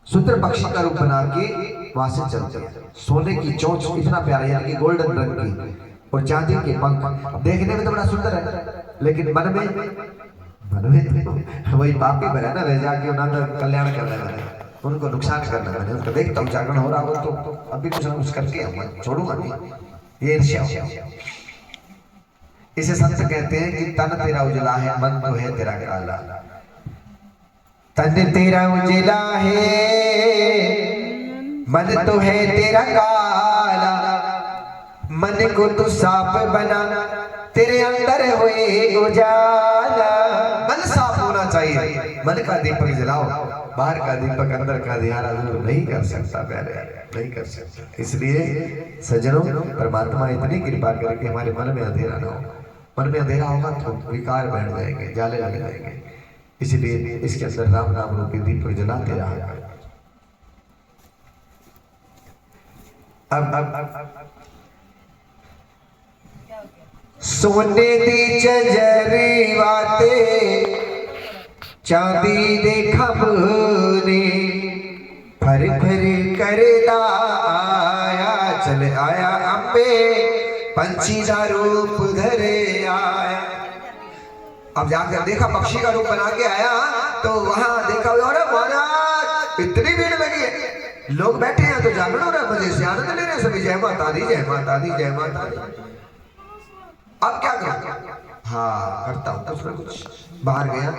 सुंदर पक्षी का रूप बना के वहां से चल गया। सोने की चोंच, इतना प्यारा, यानी कि गोल्डन रंग की, और चांदी के पंख। देखने में तो बड़ा सुंदर है, लेकिन मन में तो वही पापी भरा ना, वे जाके उन्होंने कल्याण करना है, उनको नुकसान करना है। उनको देखता हूँ जागरण हो रहा हो तो अभी कुछ ना कुछ करके हम छोड़ूंगा नहीं, ये ईर्ष्या। इसे संत कहते हैं कि तन तेरा उजला है, मन तो है तेरा काला। तन तेरा उजला है, मन तो है तेरा काला। मन को तू साफ बना, तेरे अंदर हुए उजाला। मन साफ होना चाहिए, मन का दीपक जलाओ, बाहर का दीपक अंदर का अंधियारा दूर नहीं कर सकता प्यारे, नहीं कर सकता। इसलिए सज्जनों, परमात्मा इतनी कृपा करके हमारे मन में अंधेरा ना हो। मन में अंधेरा होगा तो विकार बैठ जाएंगे, जाले लग जाएंगे। इसलिए इसके अंदर राम नाम रूपी दीपक जलाते रहा। अब सोने दी जजरी वाते, चांदी दे खबने, फर फर करदा आया, चल आया अम्बे, पंछी का रूप धरे आया। अब जाकर देखा पक्षी का रूप बना के आया, तो वहां देखा, अरे महाराज इतनी भीड़ लगी है, लोग बैठे हैं तो जागरण हो रहा है, मजे से आनंद ले रहे हैं सभी। जय माता दी, जय माता दी, जय माता दी। अब क्या करूं? हाँ करता हूं कुछ ना कुछ। बाहर गया,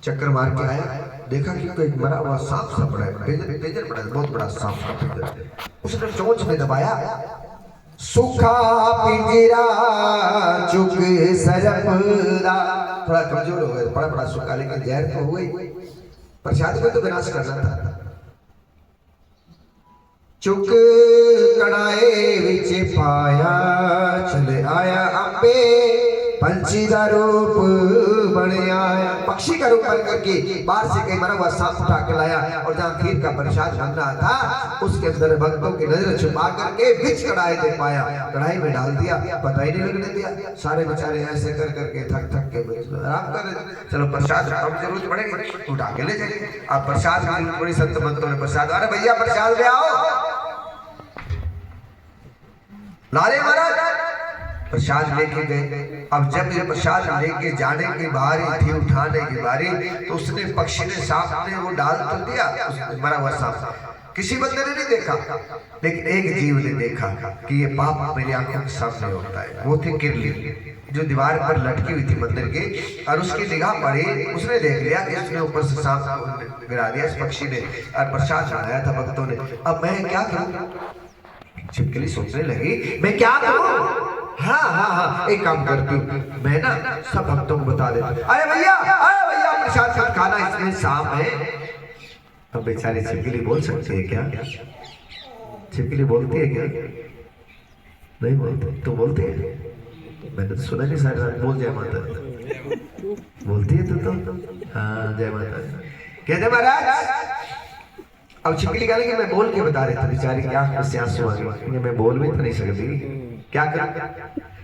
चक्कर मार के आया, देखा कि कोई मरा हुआ सांप सा पड़ा है, पेजर पड़ा है, बहुत बड़ा सांप का पेजर। उसने चोंच में दबाया, सूखा पिंजरा चुक सरपदा। थोड़ा कमजोर हो गया, बड़ा बड़ा सूखा, लेकिन जहर तो हो गई, प्रसाद को तो विनाश करना था। चुक कड़ाए विच पाया, चले आया अम्बे, पंछी का रूप बन आया। पक्षी का रूप बन करके बाहर से कई मरा हुआ सांप उठा के लाया, और जहाँ खीर का प्रसाद बन रहा था, उसके अंदर भक्तों की नजर छुपा करके बीच कढ़ाई दे पाया, कढ़ाई में डाल दिया, पता ही नहीं लगने दिया। सारे बेचारे ऐसे कर करके थक थक के आराम कर रहे। चलो प्रसाद अब जरूरत पड़ेगी, उठा के ले जाएंगे। अब प्रसाद की बड़ी संत मंत्रों ने प्रसाद, अरे भैया प्रसाद ले आओ, लाले महाराज प्रसाद लेके गए। अब जब ये प्रसाद लेके जाने की बारी थी, उठाने की बारी, तो उसने पक्षी ने सांप ने वो डाल तो दिया, उसने मरा हुआ सांप। किसी बंदे ने नहीं देखा, लेकिन एक जीव ने देखा कि ये पाप मेरी आंखों के सामने होता है। वो थी किरली, जो दीवार पर लटकी हुई थी मंदिर के, और उसकी निगाह पड़ी, उसने देख लिया कि इसने ऊपर से सांप गिरा दिया इस पक्षी ने, और प्रसाद बनाया था भक्तों ने। अब मैं क्या करूं? छिपकली सोचने लगी, मैं क्या करूं? हाँ हाँ हाँ, एक काम करती हूँ, मैं ना सब भक्तों को बता देता हूँ, अरे भैया प्रसाद साथ खाना, इसमें सांप है। अब बेचारी छिपकली बोल सकती है क्या? छिपकली बोलती है क्या? नहीं बोलती। तो बोलती है? मैंने तो सुना नहीं सारी रात। बोल जय माता दी। बोलती है तो हाँ जय माता दी। कहते महाराज, अब छिपकली कह रही मैं बोल के बता रही थी, बेचारी क्या आंसू आ गए, मैं बोल भी तो नहीं सकती, क्या कर?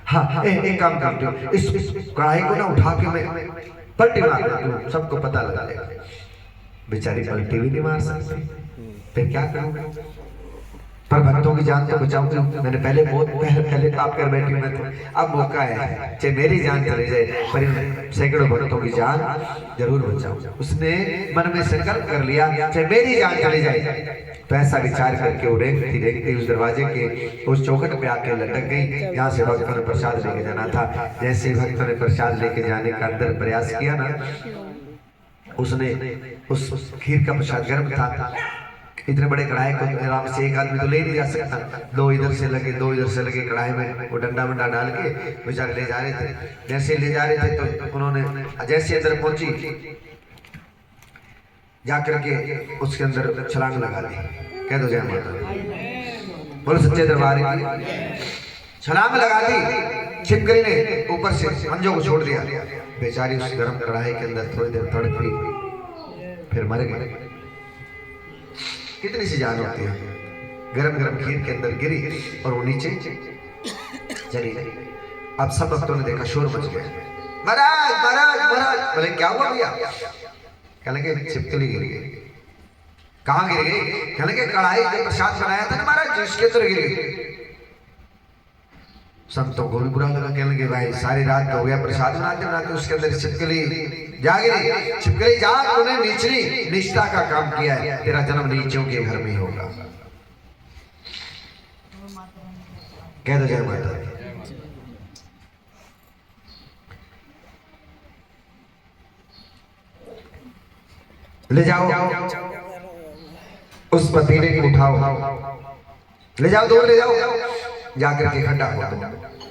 हाँ एक काम करती हूँ, इस कढ़ाई को ना उठा के मैं पलटी मार देती हूँ, सबको पता लगा लेगा। बेचारी पलटी भी नहीं मार सकती, फिर क्या करूँगा? पर भक्तों की जान तो बचाऊंगी। मैंने पहले पाप कर बैठी मैं तो, अब मौका है, चाहे मेरी जान चली जाए पर सैकड़ों भक्तों की जान जरूर बचाऊं। उसने मन में संकल्प कर लिया, चाहे मेरी जान चली जाए। तो ऐसा विचार करके वो रेंगती उस दरवाजे के उस चौखट पे आके लटक गई, जहाँ से भक्तों ने प्रसाद लेके जाना था। जैसे ही भक्तों ने प्रसाद लेके जाने का अंदर प्रयास किया ना, उसने उस खीर का प्रसाद गर्म था, इतने बड़े कढ़ाई को आराम से एक आदमी तो ले नहीं जा सकता, दो इधर से लगे कढ़ाई में वो डंडा वंडा डाल के बेचारे ले जा रहे थे। जैसे ले जा रहे थे तो उन्होंने जैसे अंदर पहुंची, जाकर के उसके अंदर छलांग लगा दी। कह दो जय माता, बोलो सच्चे दरबार की। छलांग लगा दी छिपकली ने, ऊपर से अंजों को छोड़ दिया। बेचारी उस गर्म कढ़ाई के अंदर थोड़ी देर तड़पी, फिर मर गई। कितनी सी जान होती है, गरम गरम खीर के अंदर गिरी और वो नीचे चली गई। अब सब भक्तों ने देखा, शोर मच गया, महाराज महाराज महाराज। बोले क्या हुआ भैया? कहने लगे छिपकली गिर गई। कहाँ गिर गई? कहने लगे कढ़ाई जो प्रसाद बनाया था ना महाराज, इसके अंदर गिर गई। संतों को भी बुरा लगा, कहने लगे भाई सारी रात हो गया प्रसाद बनाते बनाते, उसके अंदर छिपकली जा गिरी। छिपकली जा, तूने निष्ठा का काम किया है, तेरा जन्म नीचों के घर में होगा। कह दो जय माता। ले जाओ उस पतीले को, उठाओ ले जाओ, दूर ले जाओ, जाकर के खड्डा खोदो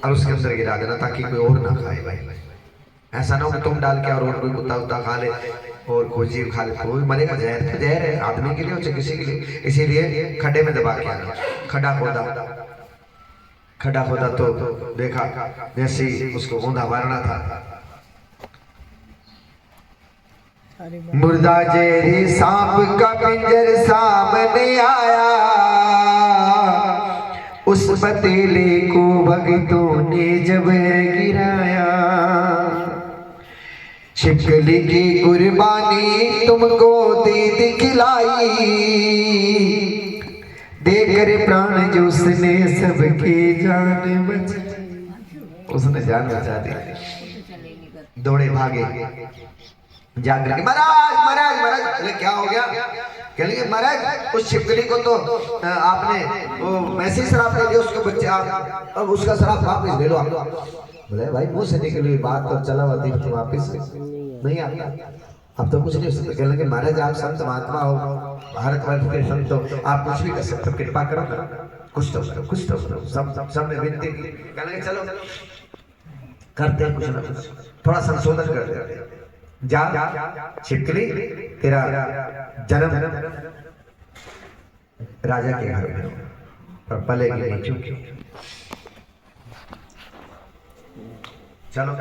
और उसके अंदर गिरा देना, ताकि कोई और ना खाए भाई। ऐसा ना हो तुम डाल के और कोई कुत्ता उत्ता खा ले और कोई जीव खा ले, कोई मरेगा। जहर तो जहर है, आदमी के लिए हो किसी के लिए, इसीलिए खड्डे में दबा के आना। खड्डा खोदा तो देखा जैसे उसको औंधा मारना था, मुर्दा जहरी सांप का पिंजर सामने आया, उस पतीले को भक्तों ने जब गिराया। छिपकली की कुर्बानी तुमको दे दिखलाई, देकर प्राण जो उसने सबके जान बचा, उसने जान बचा दी। दौड़े भागे जाकर के, महाराज महाराज महाराज। अरे क्या हो गया? कह लिए महाराज उस छिपकली को तो आपने वो वैसे ही शराब दे दिया उसके बच्चे, आप अब उसका शराब वापस ले लो आप। बोले भाई मुंह से निकली हुई बात तो चला हुआ तीर्थ वापस नहीं आता, अब तो कुछ नहीं हो सकता। कह लगे महाराज आप संत महात्मा हो, भारतवर्ष के संत हो, आप कुछ भी कर सकते हो, कृपा करो कुछ तो करो, कुछ तो करो। सब ने विनती की। कह लगे चलो करते हैं कुछ ना कुछ, थोड़ा संशोधन कर देते। जा छिपकली, तेरा जन्म राजा के घर में पर पलेगी नहीं चूकी। चलो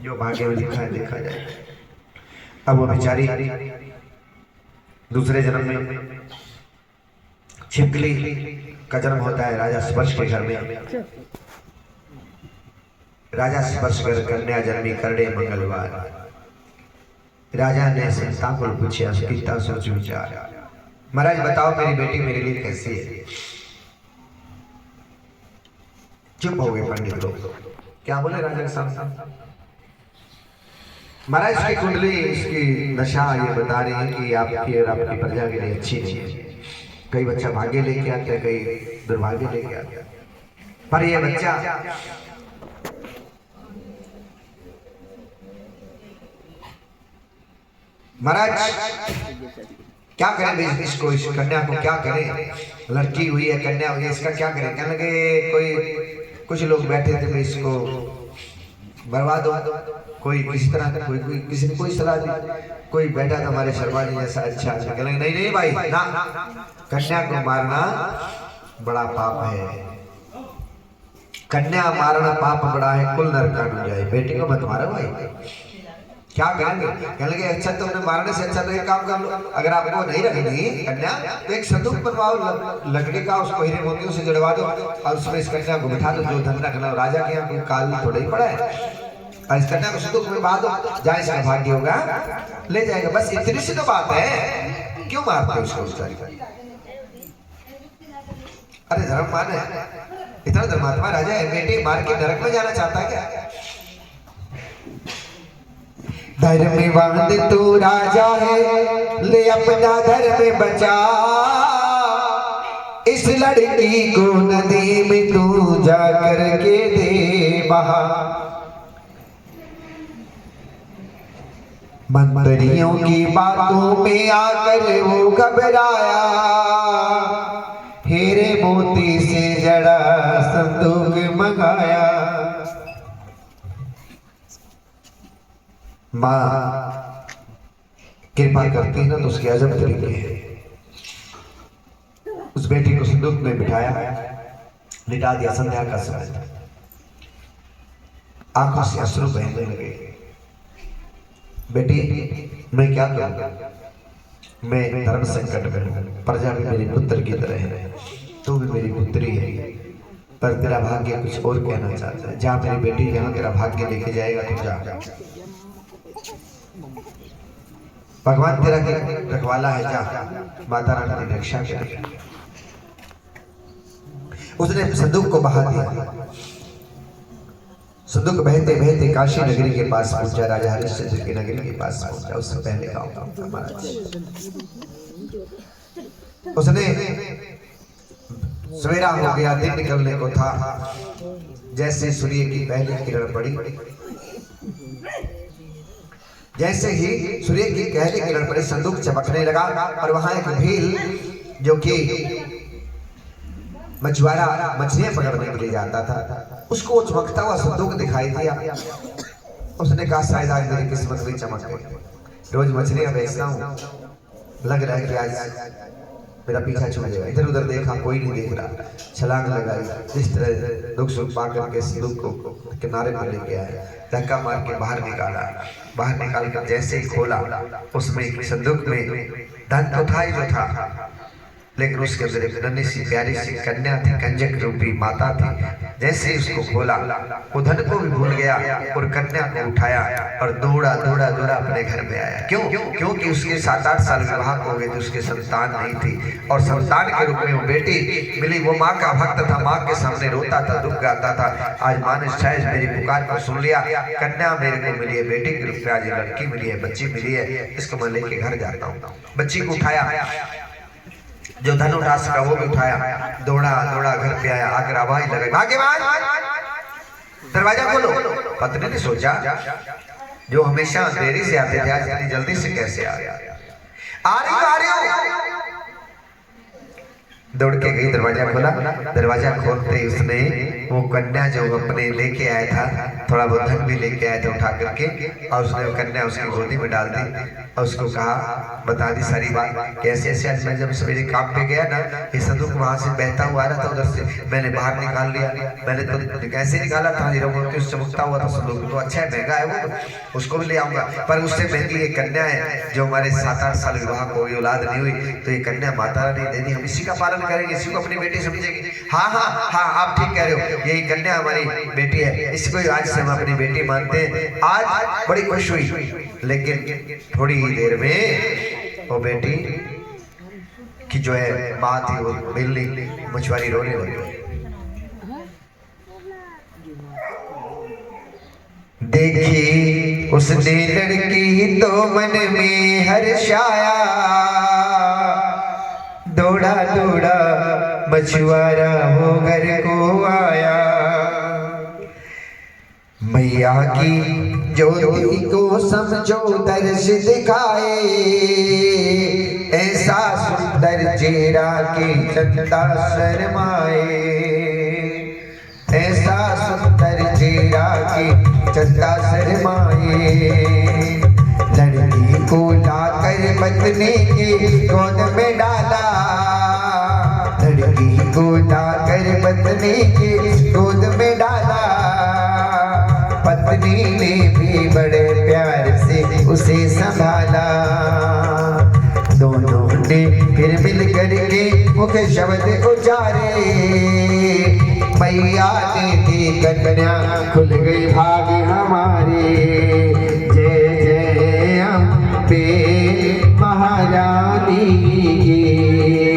जो भाग्य में लिखा है देखा जाए। अब वो बेचारी दूसरे जन्म में छिपकली का जन्म होता है राजा स्पर्श के घर में। राजा स्पर्श कर कन्या जन्मी करड़े मंगलवार। राजा ने संताकुल पूछा, कितना सोच विचार, महाराज बताओ मेरी बेटी मेरे लिए कैसी है? चुप हो गए पंडित लोग। क्या बोले राजा के सामने? महाराज इसकी कुंडली, इसकी दशा ये बता रही है कि आपकी और आपकी प्रजा के लिए अच्छी नहीं है। कई बच्चा भाग्य लेके आते हैं, कई दुर्भाग्य लेके आते हैं, पर ये बच्चा महाराज क्या करें इसको, इस कन्या को क्या करें, लड़की हुई है, कन्या हुई है, इसका क्या करें। कहने लगे कोई कुछ लोग बैठे थे भाई इसको बर्बाद हो, कोई किसी तरह का कोई किसी ने कोई सलाह दी, कोई बैठा था हमारे शर्मा जी जैसा अच्छा अच्छा। कहने लगे नहीं नहीं भाई ना, कन्या को मारना बड़ा पाप है, कन्या मारना पाप बड़ा है, कुल नरकान हो जाए, बेटी को मत मारो भाई। क्या कहेंगे, कहने लगे अच्छा तुमने मारने से अच्छा तो एक काम कर लो, अगर आपको नहीं रखनी कन्या तो एक संदूक बनवाओ लकड़ी का, उसको हीरे मोतियों से जड़वा दो और उसमें इस कन्या को बिठा दो, जो धन रखना राजा के यहाँ कोई काल थोड़ा ही पड़ा है, और इस कन्या को संदूक में बांध दो, जहाँ इसका भाग्य होगा ले जाएगा। बस इतनी सी तो बात है, क्यों मारते उसको उस तरीके। अरे धर्म मान है, इतना धर्मात्मा राजा है, बेटे मार के नरक में जाना चाहता है क्या। धर्मवान तू राजा है, ले अपना धर्म बचा, इस लड़की को नदी में तू जा करके दे बहा। मंत्रियों की बातों में आकर वो घबराया, हीरे मोती से जड़ा संदूक मंगाया। माँ कृपा करती है ना तो उसके अजब तरीके हैं। उस बेटी को संदूक में बिठाया, लिटा दिया, संध्या का समय था, आंखों से अश्रु बहने लगे। बेटी मैं क्या करूं, मैं धर्म संकट में हूं, प्रजा भी मेरी पुत्र की तरह है, तू भी मेरी पुत्री है, पर तेरा भाग्य कुछ और कहना चाहता है। जा मेरी बेटी, जहां तेरा भाग्य लेके जाएगा तू जा, भगवान तेरा रखवाला है, जा माता रानी की रक्षा करे। उसने संदूक को बहा दिया, संदूक बहते बहते काशी नगरी के पास पहुंचा, राजा हरिश्चंद्र की नगरी के पास पहुंचा। उससे पहले गाँव था महाराज, उसने सवेरा हो गया, दिन निकलने को था, जैसे सूर्य की पहली किरण पड़ी, जैसे ही सूर्य की पहली किरण पड़ी संदूक चमकने लगा, और वहां एक भील जो कि मछुआरा मछलियां पकड़ने के लिए जाता था, उसको चमकता हुआ संदूक दिखाई दिया। उसने कहा शायद आज मेरी किस्मत भी चमक गई, रोज मछलियां बेचता हूँ, लग रहा है कि आज मेरा पीछा छूट गया। इधर उधर देखा, कोई नहीं देख रहा, छलांग लगाई, जिस तरह दुख सुख पा करके संदूक को किनारे पर लेके आया, धक्का मार के बाहर निकाला, बाहर निकाल कर जैसे ही खोला, उसमें संदूक में धन तो था ही जो था, लेकिन उसके अंदर एक नन्ही सी प्यारी सी कन्या थी, कंजक रूपी माता थी। जैसे ही उसको खोला, वो धन को भी भूल गया और कन्या को उठाया और दौड़ा दौड़ा दौड़ा अपने घर में आया। क्यों? क्योंकि उसके 7-8 साल विवाह हो गए थे, उसके संतान नहीं थी, और संतान के रूप में वो बेटी मिली। वो माँ का भक्त था, माँ के सामने रोता था, दुख गाता था। आज माँ ने शायद मेरी पुकार को सुन लिया, कन्या मेरे को मिली है, बेटी के रूप में आज लड़की मिली है, बच्ची मिली है, इसको मैं लेके घर जाता हूँ। बच्ची को उठाया, जो धन उठा सका वो भी उठाया, दौड़ा दौड़ा घर पे आया, आकर आवाज लगाई, भाग्यवान दरवाजा खोलो। पत्नी ने सोचा जो हमेशा देरी से आते थे, आज इतनी जल्दी से कैसे आ रही हो। दौड़ के गई, दरवाजा खोला। दरवाजा खोलते ही उसने वो कन्या जो अपने लेके आया था, थोड़ा बहुत धन भी लेके आया था उठा करके, और उसने वो कन्या उसकी गोदी में डाल दी और उसको कहा, बता दी सारी बात, कैसे ऐसे आज मैं जब सवेरे काम पे गया ना, ये संदूक वहां से बहता हुआ आ रहा था, उधर से मैंने बाहर निकाल लिया। मैंने तो कैसे निकाला था, चमकता हुआ था संदूक, तो अच्छा है, महंगा है वो, उसको भी ले आऊंगा, पर उससे महंगी ये कन्या है जो हमारे 7-8 साल विवाह को हुई, औलाद नहीं हुई, तो ये कन्या माता रानी देनी, हम इसी का पालन करेंगे, इसी को अपनी बेटी समझेंगे। हाँ हाँ हाँ, आप ठीक कह रहे हो, यही कन्या हमारी बेटी है, इसको आज से हम अपनी बेटी मानते हैं। आज बड़ी खुश हुई, लेकिन थोड़ी ही देर में वो बेटी की जो है माँ थी, वो बिल्ली मछुआरी रोने लगी। देखी उसने लड़की तो मन में हर्षाया, दौड़ा दौड़ा दौड़ा मछुआरा वो घर को आया। मैया की ज्योति को समझो दर्श दिखाए, ऐसा सुंदर चेहरा के चंदा शर्माए, ऐसा सुंदर चेहरा के चंदा शर्माए। लड़की को लाकर पत्नी की गोद में डाला, लड़की को लाकर पत्नी की गोद में डाला। पत्नी ने भी बड़े प्यार से उसे संभाला। दोनों ने फिर मिल करके मुख्य शब्द उचारे, मैया ने दी कन्या खुल गई भाग हमारे। जय जय अम्बे महारानी की,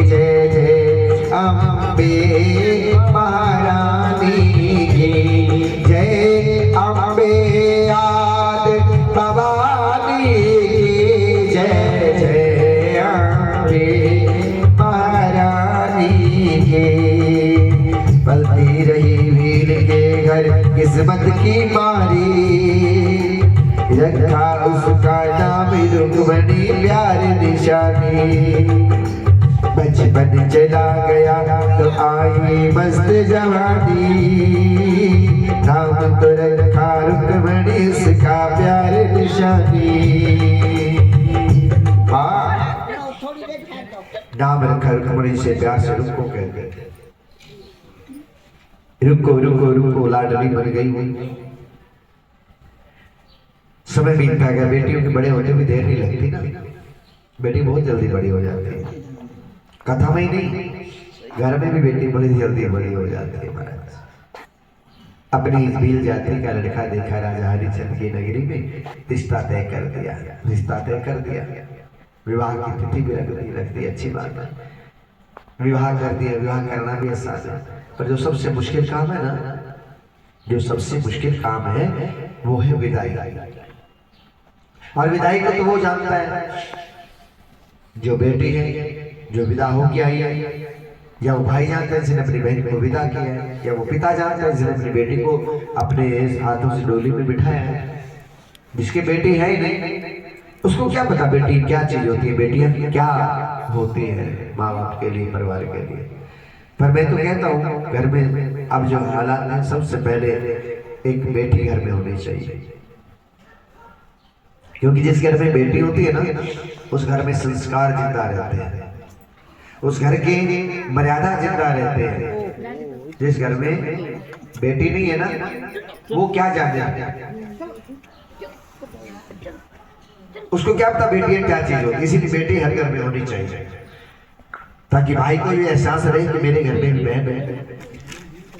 जय जय अम्बे महारानी की, जय अम्बे याद भवानी की, जय जय अम्बे महारानी की। पलती रही वीर के घर किस्मत की मारी, रखा उसका नाम रुक्मणी प्यार निशानी। बचपन चला गया तो आई मस्त जवानी, नाम तो रखा रुक्मणी उसका प्यार निशानी। नाम रखा रुक्मणी से प्यार से रुको कहते थे। रुको रुको रुको लाडली बन गई। समय बीतता गया, बेटियों के बड़े होते भी देर नहीं लगती ना, बेटी बहुत जल्दी बड़ी हो जाती है। कथा में ही नहीं, घर में भी बेटी बड़ी जल्दी बड़ी हो जाती है। महाराज अपनी इस भील जाति का लड़का देखा राजा हरिचंद्र की नगरी में, रिश्ता तय कर दिया, रिश्ता तय कर दिया। विवाह की तिथि भी रख दी, अच्छी बात है, विवाह कर दिया। विवाह करना भी आसान है, पर जो सबसे मुश्किल काम है ना, जो सबसे मुश्किल काम है वो है विदाई। और विदाई को तो वो जानता है जो बेटी है, जो विदा हो के आई है, या वो भाई जानता है जिसने अपनी बहन को विदा किया है, या वो पिता जानता है जिसने अपनी बेटी को अपने हाथों से डोली में बिठाया है। जिसकी बेटी है ही नहीं, उसको क्या पता बेटी क्या चीज होती है, बेटियां क्या होती है माँ बाप के लिए, परिवार के लिए। पर मैं तो कहता हूँ घर में अब जो हालात हैं, सबसे पहले एक बेटी घर में होनी चाहिए, क्योंकि जिस घर में बेटी होती है ना, उस घर में संस्कार जिंदा रहते हैं, उस घर की मर्यादा जिंदा रहते हैं। जिस घर में बेटी नहीं है ना, वो क्या जाने, उसको क्या पता बेटी क्या चीज होती है। इसीलिए बेटी हर घर में होनी चाहिए, ताकि भाई को भी एहसास रहे कि मेरे घर में बहन है,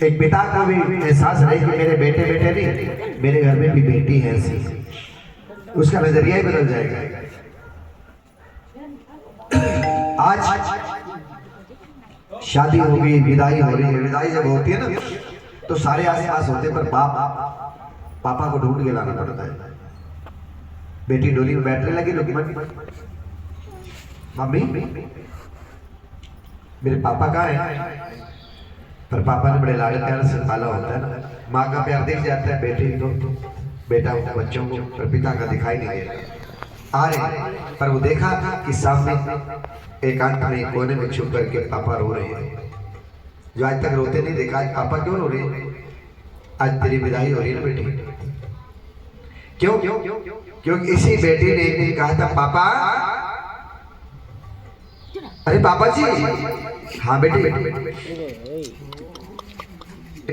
एक पिता को भी एहसास रहे कि मेरे बेटे बेटे नहीं, मेरे घर में भी बेटी है। उसका नजरिया ही बदल जाएगा। आज शादी हो गई, विदाई हो रही है। विदाई जब होती है ना, तो सारे आसपास होते हैं, पर पापा को ढूंढ के लाना पड़ता है। बेटी डोली में बैठने लगी, मम्मी मेरे पापा कहाँ है? पर पापा ने बड़े लाड़ प्यार से पाला होता है ना, माँ का प्यार दिख जाता है बेटी को, बेटा बच्चों को, पर पिता का दिखाई नहीं देता। आ रहे, पर वो देखा कि सामने एकांत में कोने में छुप करके पापा रो रहे हैं। जो आज तक रोते नहीं देखा, आज पापा क्यों रो रहे हैं? आज तेरी विदाई हो रही है ना बेटी। क्यों? क्योंकि इसी बेटी ने एक दिन कहा था, पापा, अरे पापा जी। हाँ बेटी,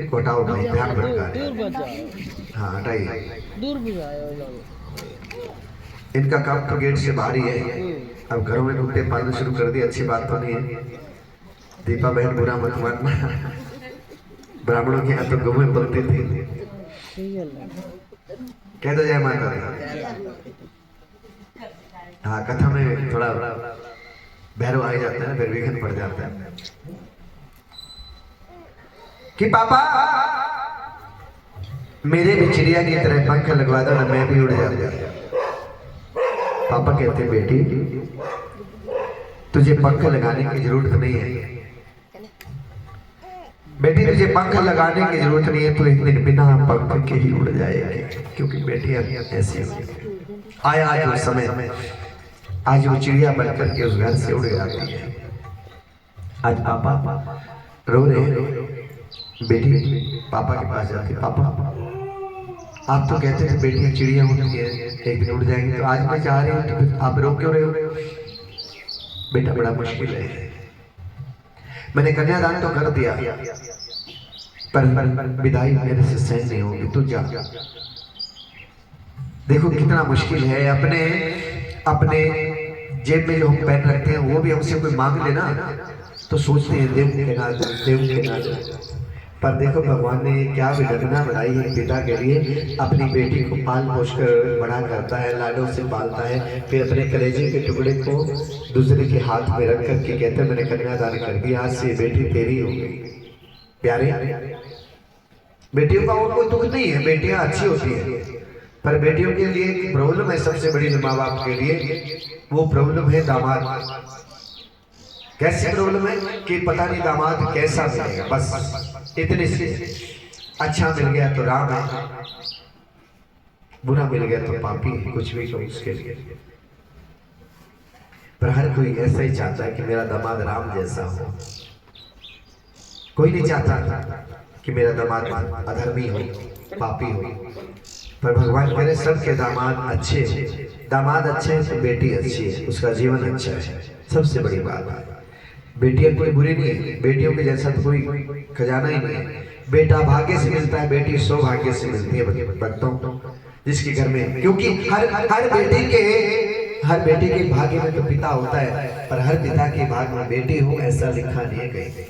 हटाओ भाई, ध्यान भटका। हाँ हटाइए, इनका काम तो गेट से बाहर ही है। अब घरों में कुत्ते पालना शुरू कर दिए, अच्छी बात तो नहीं है। दीपा बहन बुरा मत मानना, ब्राह्मणों के यहाँ तो गौएं पलती थी। कह दो जय माता दी। हाँ, कथा में थोड़ा भैरव आ जाता है, फिर विघ्न पड़ जाता है कि पापा मेरे भी चिड़िया की तरह पंख लगवा दो ना, मैं भी उड़ जाता। पापा कहते बेटी तू तुझे पंख लगाने की जरूरत नहीं है बेटी, तुझे पंख लगाने की जरूरत नहीं है, तो एक दिन बिना पंख के ही उड़ जाएगी, क्योंकि बेटी ऐसी आया आज वो समय, आज वो चिड़िया बनकर के उस घर से उड़ जाती है। आज पापा रो रहे हैं, बेटी पापा के पास जाती, पापा आप तो कहते थे बेटियां चिड़िया उड़ती है एक दिन उड़ जाएंगी, तो आज मैं चाह रही हूँ, तो आप रो क्यों रहे हो? बेटा बड़ा मुश्किल है, मैंने कन्यादान तो कर दिया, पर विदाई मेरे से सहन नहीं होगी, तू जा। देखो कितना मुश्किल है, अपने जेब में जो हम पेन रखते हैं वो भी हमसे कोई मांग लेना तो सोचते हैं देव के ना पर देखो भगवान ने क्या विडंबना बनाई है, पिता के लिए अपनी बेटी को पाल पोष कर बड़ा करता है, लाडों से पालता है, फिर अपने कलेजे के टुकड़े को दूसरे के हाथ में रख करके कहते हैं मैंने कन्यादान कर दिया, आज से बेटी तेरी हो गई। प्यारे बेटियों का और कोई दुख नहीं है, बेटियां अच्छी होती है, पर बेटियों के लिए एक प्रॉब्लम है सबसे बड़ी माँ बाप के लिए, वो प्रॉब्लम है दामाद। कैसी प्रॉब्लम है कि पता नहीं दामाद कैसा मिलेगा, बस इतने से अच्छा मिल गया तो राम है, बुरा मिल गया तो पापी है, कुछ भी कहो उसके लिए। पर हर कोई ऐसा ही चाहता है कि मेरा दामाद राम जैसा हो, कोई नहीं चाहता कि मेरा दामाद अधर्मी हो, पापी हो, पर भगवान करे सबके दामाद अच्छे हो। दामाद अच्छे है तो बेटी अच्छी है, उसका जीवन अच्छा है, सबसे बड़ी बात है। बेटियां कोई बुरी नहीं है, बेटियों के जैसा तो कोई खजाना ही नहीं है। बेटा भाग्य से मिलता है, बेटी सौभाग्य से मिलती है भक्तों, जिसके घर में, क्योंकि हर बेटी के भाग्य में तो पिता होता है, पर हर पिता के भाग्य में बेटी हो ऐसा लिखा नहीं है कहीं।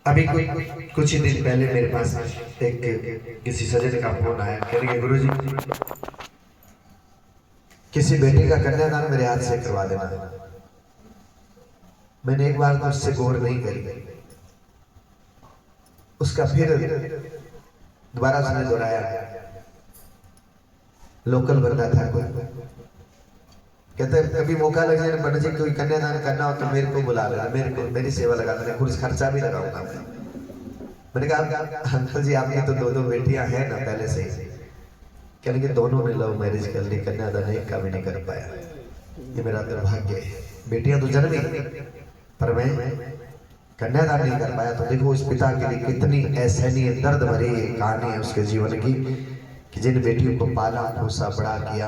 अभी कुछ ही दिन पहले मेरे पास एक किसी सज्जन का फोन आया, कह रहे गुरुजी किसी बेटी का कन्यादान मेरे हाथ से करवा देना। मैंने एक बार तो उससे गौर नहीं करी, उसका फिर दोबारा उसने दोहराया, लोकल बंदा था कोई, कहते कभी मौका लग जाए पंडित जी कोई कन्यादान करना हो तो मेरे को बुला लेना, मेरी सेवा लगा देना, कुछ खर्चा भी लगाऊंगा। मैंने कहा अंकल जी आपकी तो दो बेटियां हैं ना पहले से ही, कहने के दोनों ने लव मैरिज कर ली, कन्यादान एक का भी नहीं कर पाया, ये मेरा दुर्भाग्य है। बेटियां तो जन्मी पर मैं कन्यादान नहीं कर पाया। तो देखो उस पिता के लिए कितनी असहनीय दर्द भरी कहानी है उसके जीवन की, कि जिन बेटियों को पाला पोसा बड़ा किया,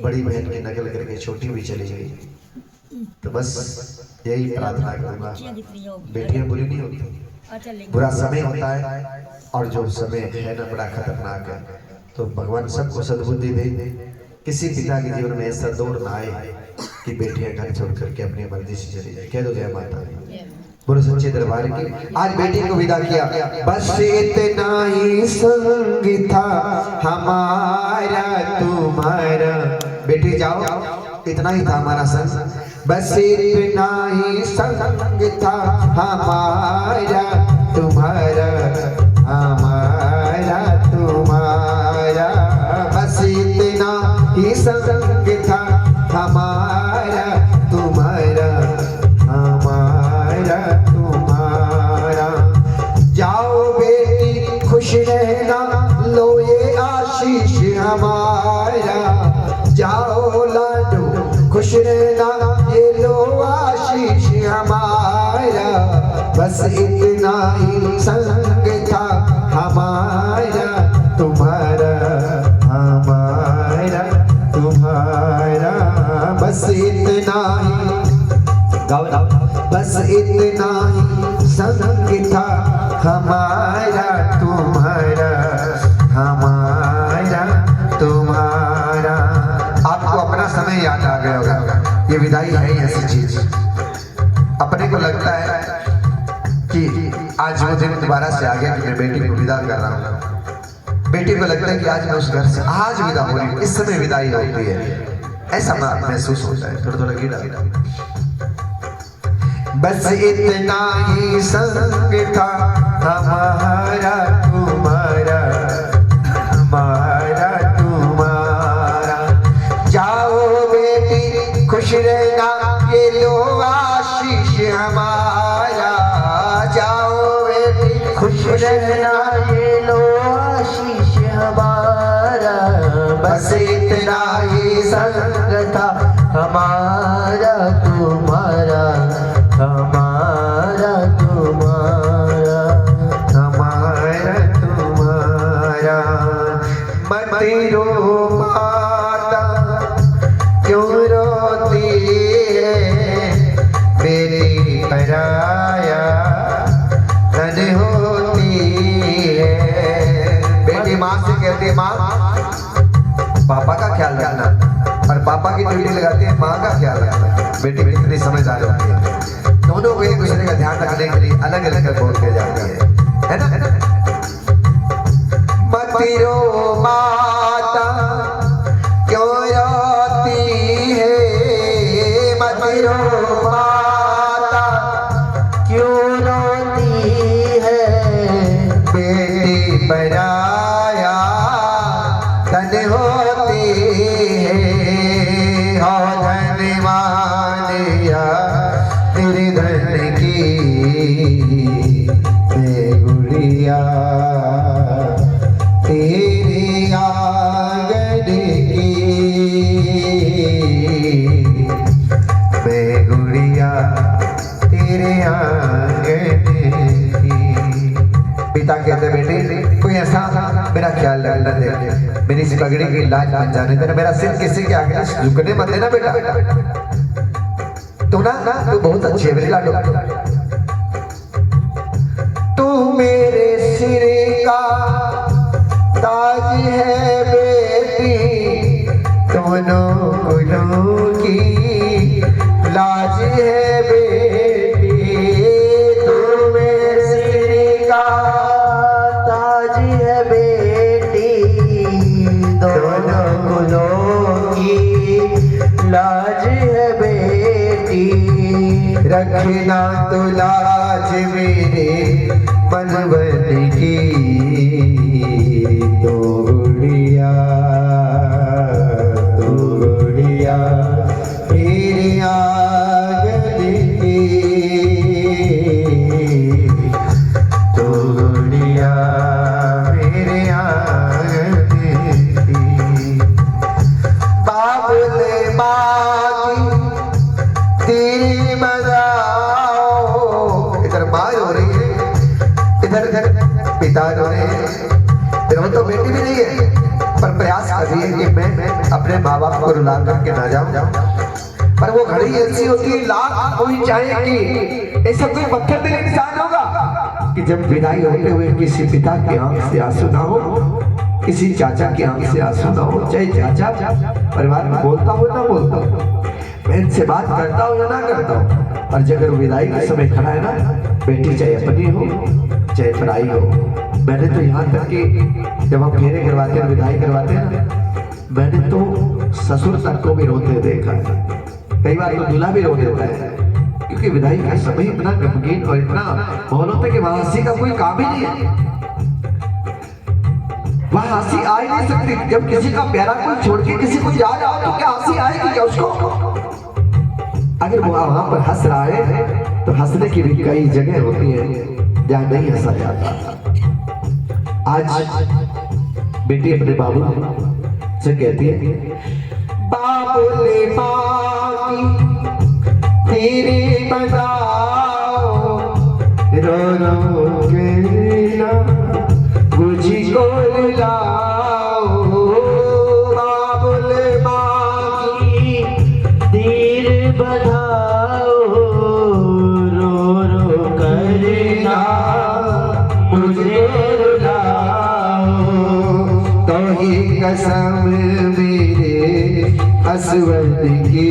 बड़ी बहन की नकल करके छोटी भी चली गई। तो बस यही प्रार्थना करूंगा, बेटियां बुरी नहीं होती, बुरा समय होता है, और जो समय है ना बड़ा खतरनाक है। तो भगवान सबको सद्बुद्धि दे, किसी पिता के जीवन में ऐसा दौर ना आए कि बेटियां घर छोड़ करके अपनी मर्जी से चली जाए। कह दो जय माता दी, बोलो सच्चे दरबार की। आज बेटी को विदा किया, बस इतना ही संग था हमारा तुम्हारा, बेटी जाओ इतना ही था हमारा संग, बस इतना ही संग था हमारा तुम्हारा, हमारा तुम्हारा, बस इतना ही संग था हमारा तुम्हारा, हमारा तुम्हारा। जाओ बेटी खुश रहना, लो ये आशीष हमारा, जाओ लाडो खुश रहना, ये लो आशीष हमारा, बस इतना ही संग था हमारा तुम्हारा, हमारा तुम्हारा, बस इतना ही, बस इतना ही संग था हमारा तुम्हारा, हमारा तुम्हारा। आपको अपना समय याद आ गया होगा, ये विदाई है ही ऐसी चीज, अपने को लगता है कि आज वो दिन दोबारा से आ गया कि मैं बेटी को विदा कर रहा हूँ, बेटी को लगता है कि आज मैं उस घर से आज विदा हो रही हूँ, इस समय विदाई होती है, ऐसा महसूस होता है। थोड़ा थोड़ा गिरा, बस इतना ही संग था हमारा तुम्हारा, हमारा तुम्हारा। जाओ
रहना ये लो आशीष हमारा, बस इतना ही संग था हमारा तुम्हारा, हमारा तुम्हारा, हमारा तुम्हारा। मत रो माता क्यों रोती है, मेरी पराया धन होती है। बेटी माँ से कहती है माँ पापा का ख्याल रखना, और पापा की ड्यूटी लगाती है माँ का ख्याल रखना। बेटी कितनी समझदार होती है, दोनों को एक दूसरे का ध्यान रखने के लिए अलग अलग बोल के जाती है ना। मत रो माता क्यों रोती है, मत रो माता क्यों रोती है, बेटी पराया धन होती है। हो धनवान या निर्धन की गुड़िया, तेरी आंगन की मैं गुड़िया, तेरे आंगन की। पिता कहते बेटे कोई ऐसा मेरा ख्याल रखना दे, मेरी इस पगड़ी की लाज बन जाने देना, मेरा सिर किसी के आगे झुकने मत देना बेटा। तू ना तू बहुत अच्छी है मेरी लाडो, तू मेरे सिर का ताज है बेटी, दोनों कुलों की लाज है बेटी। तू मेरे सिर का ताज है बेटी, दोनों कुलों की लाज है बेटी। रखना तो लाज मेरे मनवन की, तो गुड़िया मेरी आंगन की, तो गुड़िया मेरे आंगन की। बाबुल माँ की तेरी मजाओ, इधर माँ हो रही है, इधर इधर पिता रो रहे हैं। वो तो बेटी भी नहीं है पर प्रयास कर रही है कि मैं अपने माँ बाप को रुला करके ना जाऊं, पर वो घड़ी ऐसी होती है लाख कोई चाहे कि ऐसा कोई पत्थर दिल इंसान होगा कि जब विदाई होते हुए किसी पिता की आंख से आंसू ना हो, किसी चाचा की आंख से आंसू ना हो, चाहे चाचा परिवार में बोलता हो ना बोलता हो, मैं इनसे बात करता हूँ या ना करता हूँ, पर जब विदाई के समय खड़ा है ना, बेटी चाहे अपनी हो चाहे पराई हो। मैंने तो यहाँ तक कि जब हम फेरे करवाते हैं विदाई करवाते हैं ना, मैंने तो ससुर तक को भी रोते देखा है, कई बार तो दूल्हा भी रो देता है, क्योंकि विदाई का समय इतना गमगीन और इतना माहौल होता है कि वहां हंसी का कोई काम ही नहीं है, वहां हंसी आ ही नहीं सकती। जब किसी का प्यारा कोई छोड़ के किसी को जा जाओ तो क्या हंसी आएगी क्या उसको? अगर वो वहां पर हंस रहा है तो हंसने की भी कई जगह होती है जहाँ नहीं हंसा जाता। आज बेटी अपने बाबू से कहती है, बाबुले माँ की तेरी बताओ, रो रो के ना मुझको रुलाओ। बाबुले माँ की तीर बधाओ, रो रो करना मुझे रुलाओ। तो ही कसम मेरे असवद की,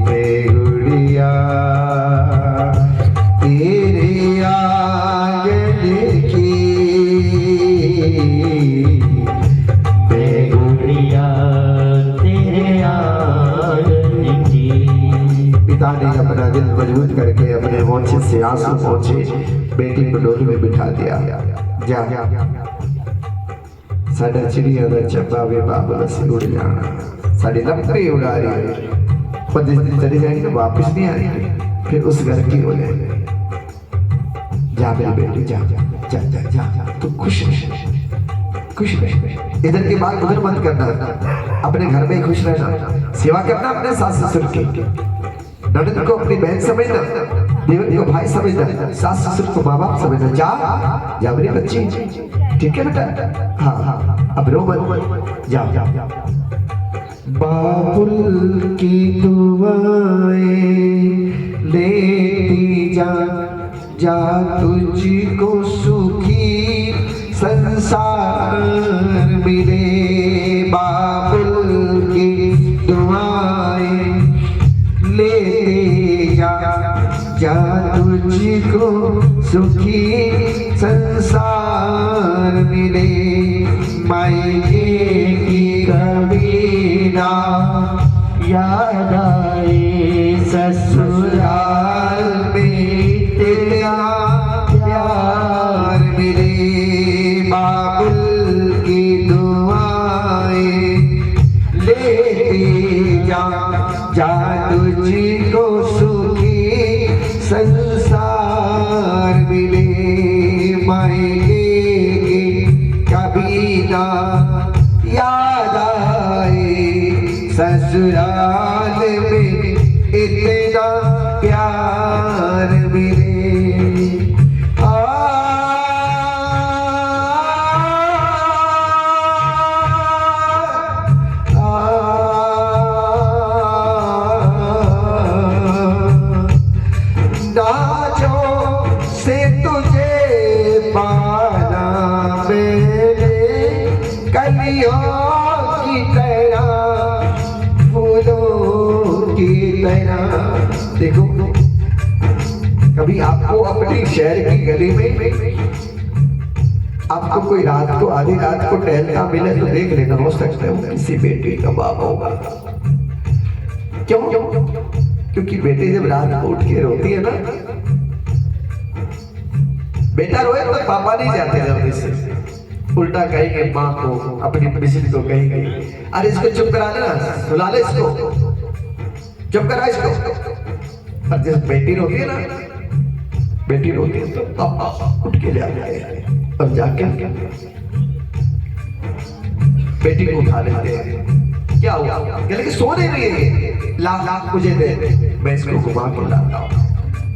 मैं गुड़िया तेरे आंगन की, मैं गुड़िया तेरे आंगन की। पिता ने अपना दिल मजबूत करके अपने मोछे से आंसू पहुंचे बेटी को डोली में बिठा दिया। जा साडा चिड़िया दा चप्पा वे बाबा से उड़ जाना, साड़ी लंबी उड़ारी पर जिस दिन चली जाएगी तो वापस नहीं आएगी, फिर उस घर की हो जाएगी।
जा मेरी बेटी जा जा जा जा, तू खुश रह, खुश रह। इधर की बात उधर मत करना, अपने घर में ही खुश रहना, सेवा करना अपने सास ससुर की। ननद को अपनी बहन समझना, देवर को भाई समझना, सास ससुर को माँ बाप समझना। जा जा मेरी बच्ची, ठीक है बेटा? हाँ हाँ, अब रो मत, जा जा। बाबुल की दुआएं लेती जा जा, तुझको सुखी संसार मिले। बाबुल की दुआएं लेते जा जा, तुझको सुखी संसार मिले। मायके की कभी ना याद आए, ससुराल में तेरा प्यार मिले। बाबुल की दुआएं लेते जा जा, तुझको सुखी संसार मिले। मायके कभी ना याद आए, ससुराल में इतना प्यार मिले। नाजों से तुझे पाना मैंने, कलियों की तरह, फूलों की तरह। देखो, कभी आपको अपनी शहर की गली में आपको कोई रात को, आधी रात को टहलता मिले तो देख लेना, हो सकता है वो किसी बेटे का बाप होगा। क्यों? क्योंकि बेटी जब रात को उठ के रोती है ना, बेटा रोए तो पापा नहीं जाते जल्दी से, उल्टा कहेंगे माँ को, अपनी मिसिज को कहेंगे, अरे इसको चुप करा देना, सुला ले इसको, चुप करा इसको। और जब बेटी रोती है ना, बेटी रोती है तो पापा उठ के ले आते हैं और जाके बेटी को उठा लेते हैं। क्या हुआ? कहले कि सो नहीं रही है, ला ला मुझे दे, मैं इसको घुमा के लाता हूँ।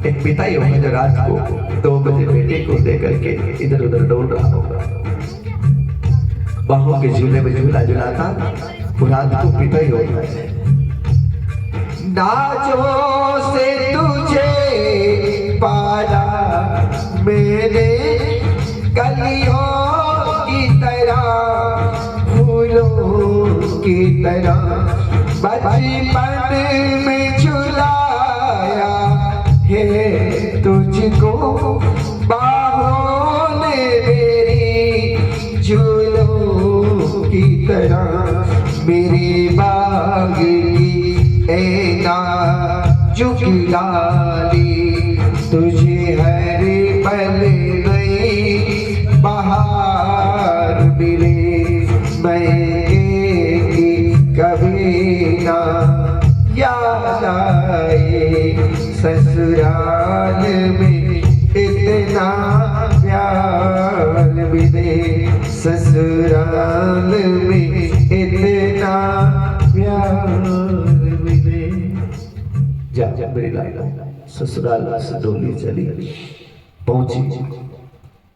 एक पिता ही होगा जो रात को 2 बजे बेटे को दे करके इधर उधर डोल रहा होगा, बाहों के झूले में झूला झुलाता, वो रात को पिता ही होगा। नाजों से तुझे पाला मैंने, कलियों की तरह, फूलों की तरह। बचपन में झुलाया है तुझको, बाहों ने मेरी झूलों की तरह। मेरे बाग की ऐना झुक डाली, तुझे हर पल नई बहार मिले। मैं कभी ना याद आए, ससुराल में इतना प्यार मिले। ससुराल में इतना प्यार मिले। जा मेरी लाला, ससुराल से डोली चली, पहुंची,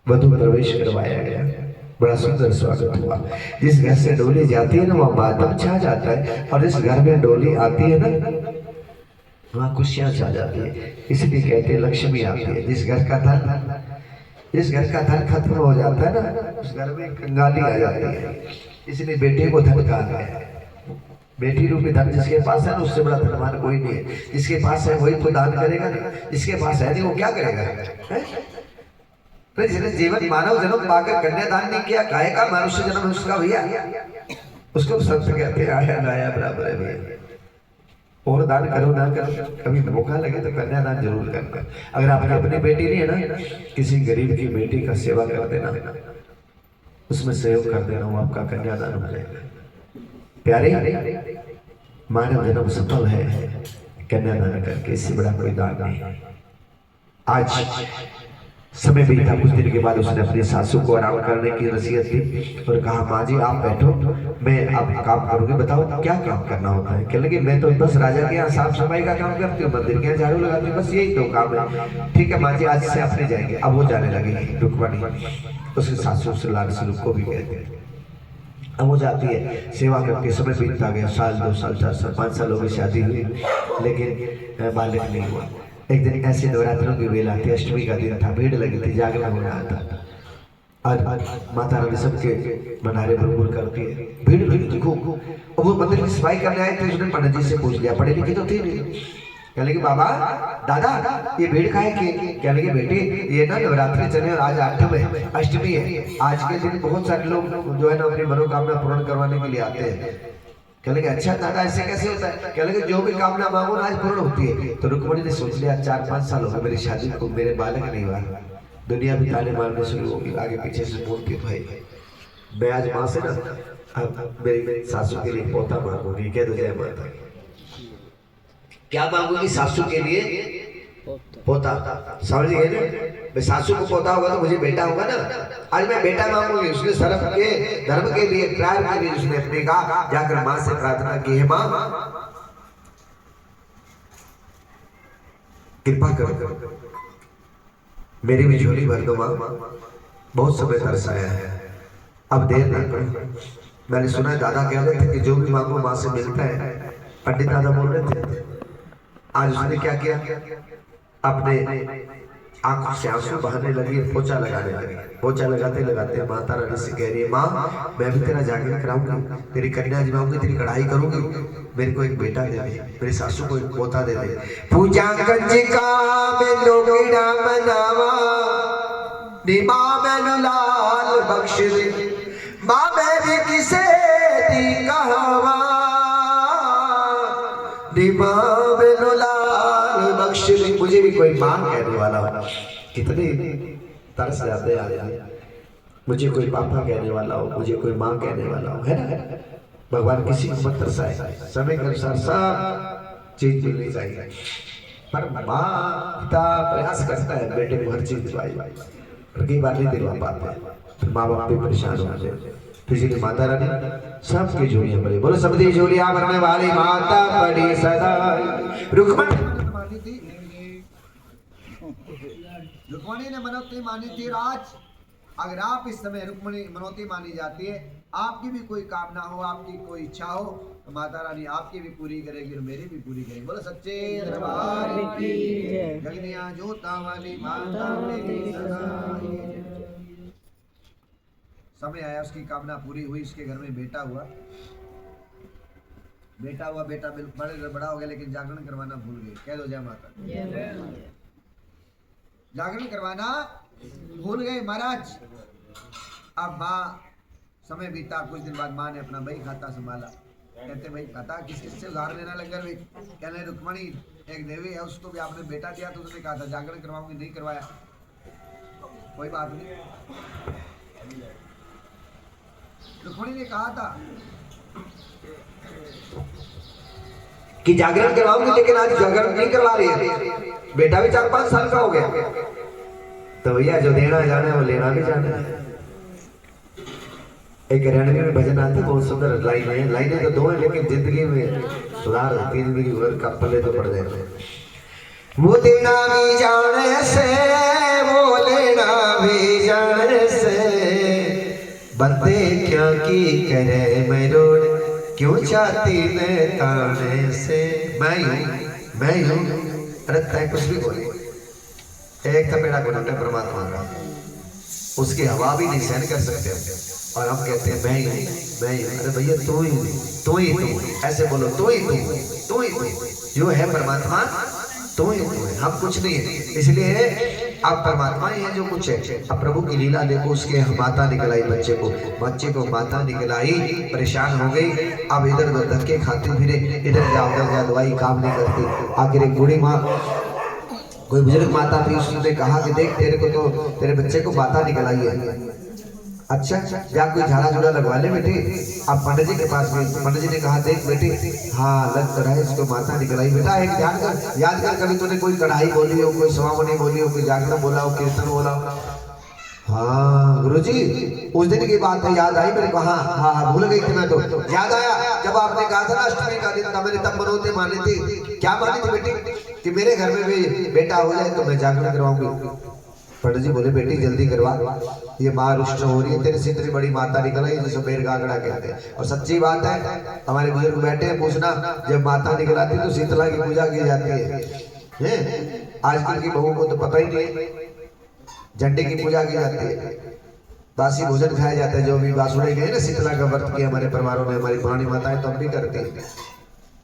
वधू प्रवेश करवाया गया, बड़ा सुंदर स्वागत हुआ। जिस घर से डोली जाती है ना, वहाँ मातम छा जाता है, और जिस घर में डोली आती है ना, वहाँ खुशियाँ छा जाती है। इसलिए कहते हैं लक्ष्मी आती है। जिस घर का धन खत्म हो जाता है ना, उस घर में कंगाली आ जाती है। इसलिए बेटे को धन कहा गया। बेटी रूपी धन जिसके पास है ना, उससे बड़ा धनवान कोई नहीं है। जिसके पास है वही तो दान करेगा ना, जिसके पास है नहीं वो क्या करेगा? तो जिसने जीवन मानव जन्म पाकर कन्यादान नहीं किया, काहे का मनुष्य जन्म उसका भैया, उसको संत कहते हैं आया लाया बराबर है भैया। और दान करो ना करो, कभी मौका लगे तो कन्यादान जरूर करना। अगर आपकी अपनी बेटी नहीं है ना, किसी गरीब की बेटी का सेवा कर देना, उसमें सहयोग कर देना, वो आपका कन्यादान हो जाएगा। प्यारे, मानव जन्म सफल है कन्यादान करके, इससे बड़ा कोई दान नहीं। आज समय बीता, कुछ दिन के बाद उसने अपनी सासू को आराम करने की नसीहत दी और कहा माँ जी आप बैठो, मैं अब काम करूंगी, बताओ क्या काम करना होता है। कहने लगे मैं तो बस राजा के यहाँ साफ सफाई का काम करती हूँ, मंदिर के यहाँ झाड़ू लगाती हूँ, बस यही तो काम है। ठीक है माँ जी आज से अपने जाएंगे। अब वो जाने लगी रुक्मणी, उसके सासू से लाड स्वरूप को भी कहते हैं। अब वो जाती है, सेवा करके समय बीतता गया, साल 2 साल 4 साल 5 साल हो गई, शादी हुई लेकिन बालक नहीं हुआ। एक दिन ऐसे नवरात्रों की बेला थी, अष्टमी का दिन था, भीड़ लगी थी, जागरण हो रहा था और माता रानी सबके मनारे बुरबुर करती है, भीड़ लगी थी खूब। और वो मंदिर की सफाई करने आए थे, उसने पंडित जी से पूछ लिया, पढ़े लिखे तो थे नहीं। कहने लगे बाबा दादा ये भीड़ का है कि? कहने लगे बेटे ये ना नवरात्रि चले और आज 8 है, अष्टमी है, आज के दिन बहुत सारे लोग जो है ना अपनी मनोकामना पूर्ण करवाने के लिए आते हैं। कहने लगे अच्छा दादा ऐसे कैसे होता है? कहने लगे जो भी कामना मांगो ना आज पूर्ण होती है। तो रुक्मणी ने सोच लिया 4-5 साल हो गए मेरी शादी को, मेरे बालक नहीं हुआ, दुनिया भी ताने मारने शुरू होगी, आगे पीछे से बोलती भाई मैं आज माँ से ना अब मेरी सासू के लिए पोता मांगूंगी। कह दो जय माता। क्या मांगूंगी? सासू के लिए पोता। समझ गए ना? मैं सासू को पोता होगा तो मुझे बेटा होगा ना, आज मैं बेटा मांगूंगी। उसने धर्म के लिए प्यार के लिए उसने अपने कहा जाकर माँ से प्रार्थना की है माँ कृपा करो मेरी भी झोली भर दो माँ, बहुत समय तरसाया है, अब देर ना करो। मैंने सुना है दादा कह रहे थे कि जो भी मांगो माँ से मिलता है, पंडित दादा बोल रहे थे। आज उसने क्या किया, अपने आंखों से आंसू बहाने लगी, पोछा लगाने लगी। पोछा लगाते लगाते माता रानी से कह रही है माँ मैं भी तेरा जागरण कराऊंगी, तेरी कन्या जमाऊंगी, तेरी कढ़ाई करूंगी, मेरे को एक बेटा दे दे, मेरी सासू को एक पोता दे दे। पूजा कंजिका में लोगड़ा मनावा नी माँ मैनू लाल बख्श दे, माँ मैं भी किसे दी कहवा नी माँ मैनू लाल बख्श दे। मुझे भी कोई माँ कहने वाला हो, कितने तरस जाते हैं, मुझे कोई पापा कहने वाला हो, मुझे कोई माँ कहने वाला हो, है ना? भगवान किसी को मत तरसाए, समय के अनुसार सब चीज मिलनी चाहिए। पर माँ पिता प्रयास करता है बेटे को हर चीज दिलवाई, पर कई बार नहीं दिलवा पाते, फिर माँ बाप भी परेशान हो जाते हैं। तो इसलिए माता रानी सबकी झोलियां भरी, बोलो सबकी झोलियां भरने वाली माता बड़ी सदा।
रुक्मणी ने मनौती मानी थी। राज अगर आप इस समय रुक्मणी मनौती मानी जाती है, आपकी भी कोई कामना हो, आपकी कोई इच्छा हो, तो माता रानी आपकी भी पूरी करेगी और मेरी भी पूरी करेगी। बोलो सच्चे दरबार की जय। जगनिया जोता वाली माता मेरी सदा। समय आया, उसकी कामना पूरी हुई, उसके घर में बेटा हुआ। बेटा बड़ा हो गया, लेकिन जागरण करवाना भूल गए। कह दो जय माता। जागरण करवाना भूल गए महाराज। अब माँ समय बीता, कुछ दिन बाद माँ ने अपना बही खाता संभाला। कहते भाई खाता किससे उधार लेना लग गए? कहने रुक्मणी एक देवी है, उसको भी आपने बेटा दिया, तो उसने कहा था जागरण करवाऊंगी, नहीं करवाया, कोई बात नहीं। रुक्मणी ने कहा था
कि जागरण करवाऊंगी, लेकिन आज जागरण नहीं करवा रही है, बेटा भी 4-5 साल का हो गया। तो भैया जो देना जाना है वो लेना भी जाना है। एक रणवीर में भजन आते बहुत सुंदर लाइनें तो 2 हैं, लेकिन जिंदगी में सुधार होती है, जिंदगी भर का पल्ले तो पड़ जाते हैं। वो देना भी जाने से, वो लेना भी जाने से, बंदे क्या की करे मैं रोड, क्यों चाहती मैं ताने से। मैं हूँ अरे तय कुछ भी बोले, एक थपेड़ा गुनाह परमात्मा का, उसकी हवा भी नहीं सहन कर सकते, और हम कहते हैं मैं ही। अरे भैया तू ही ऐसे बोलो, तू ही जो है परमात्मा, तू ही है, हम कुछ नहीं है। इसलिए आप परमात्मा ही है जो कुछ है। अब प्रभु की लीला देखो, उसके माता निकल आई बच्चे को माता निकल आई, परेशान हो गई। अब इधर उधर धक्के खाती फिरे, इधर जा उधर जा, दवाई काम नहीं करती। आखिर एक बूढ़ी माँ, कोई बुजुर्ग माता थी, उसने कहा कि देख तेरे को तो तेरे बच्चे को माता निकल आई है,
अच्छा या कोई झाड़ा झूड़ा लगवा ले बेटे। आप पंडित जी के पास गई, पंडित जी ने कहा देख बेटे, हाँ लग तो रहा है इसको माता निकल आई। बेटा एक ध्यान कर, याद कर, कभी तूने कोई कढ़ाई बोली हो, कोई सवामनी बोली हो, कोई जागरण बोला हो, कीर्तन बोला हो? हाँ गुरुजी उस दिन की बात है, याद आई मेरे को। हाँ हाँ हाँ भूल गई थी मैं तो। याद आया जब आपने कहा था ना अष्टमी का दिन था, मैंने तब मनोते मानी थी। क्या मानी थी बेटी? कि मेरे घर में भी बेटा हो जाए तो मैं जागरण करवाऊंगी। पंडित जी बोले बेटी जल्दी करवा, ये माँ रुष्ट हो रही है, तेरे से इतनी बड़ी माता निकल आई जिसे मेर गागड़ा कहते हैं। और सच्ची बात है, हमारे बुजुर्ग बैठे हैं, पूछना जब माता निकल आती तो शीतला की पूजा की जाती है। आजकल की बहू को तो पता ही नहीं, झंडे की पूजा की जाती है, बासी भोजन खाया जाता है। जो भी बासुड़े गए ना शीतला का व्रत किया हमारे परिवारों में, हमारी पुरानी माताएं तो हम भी करते हैं,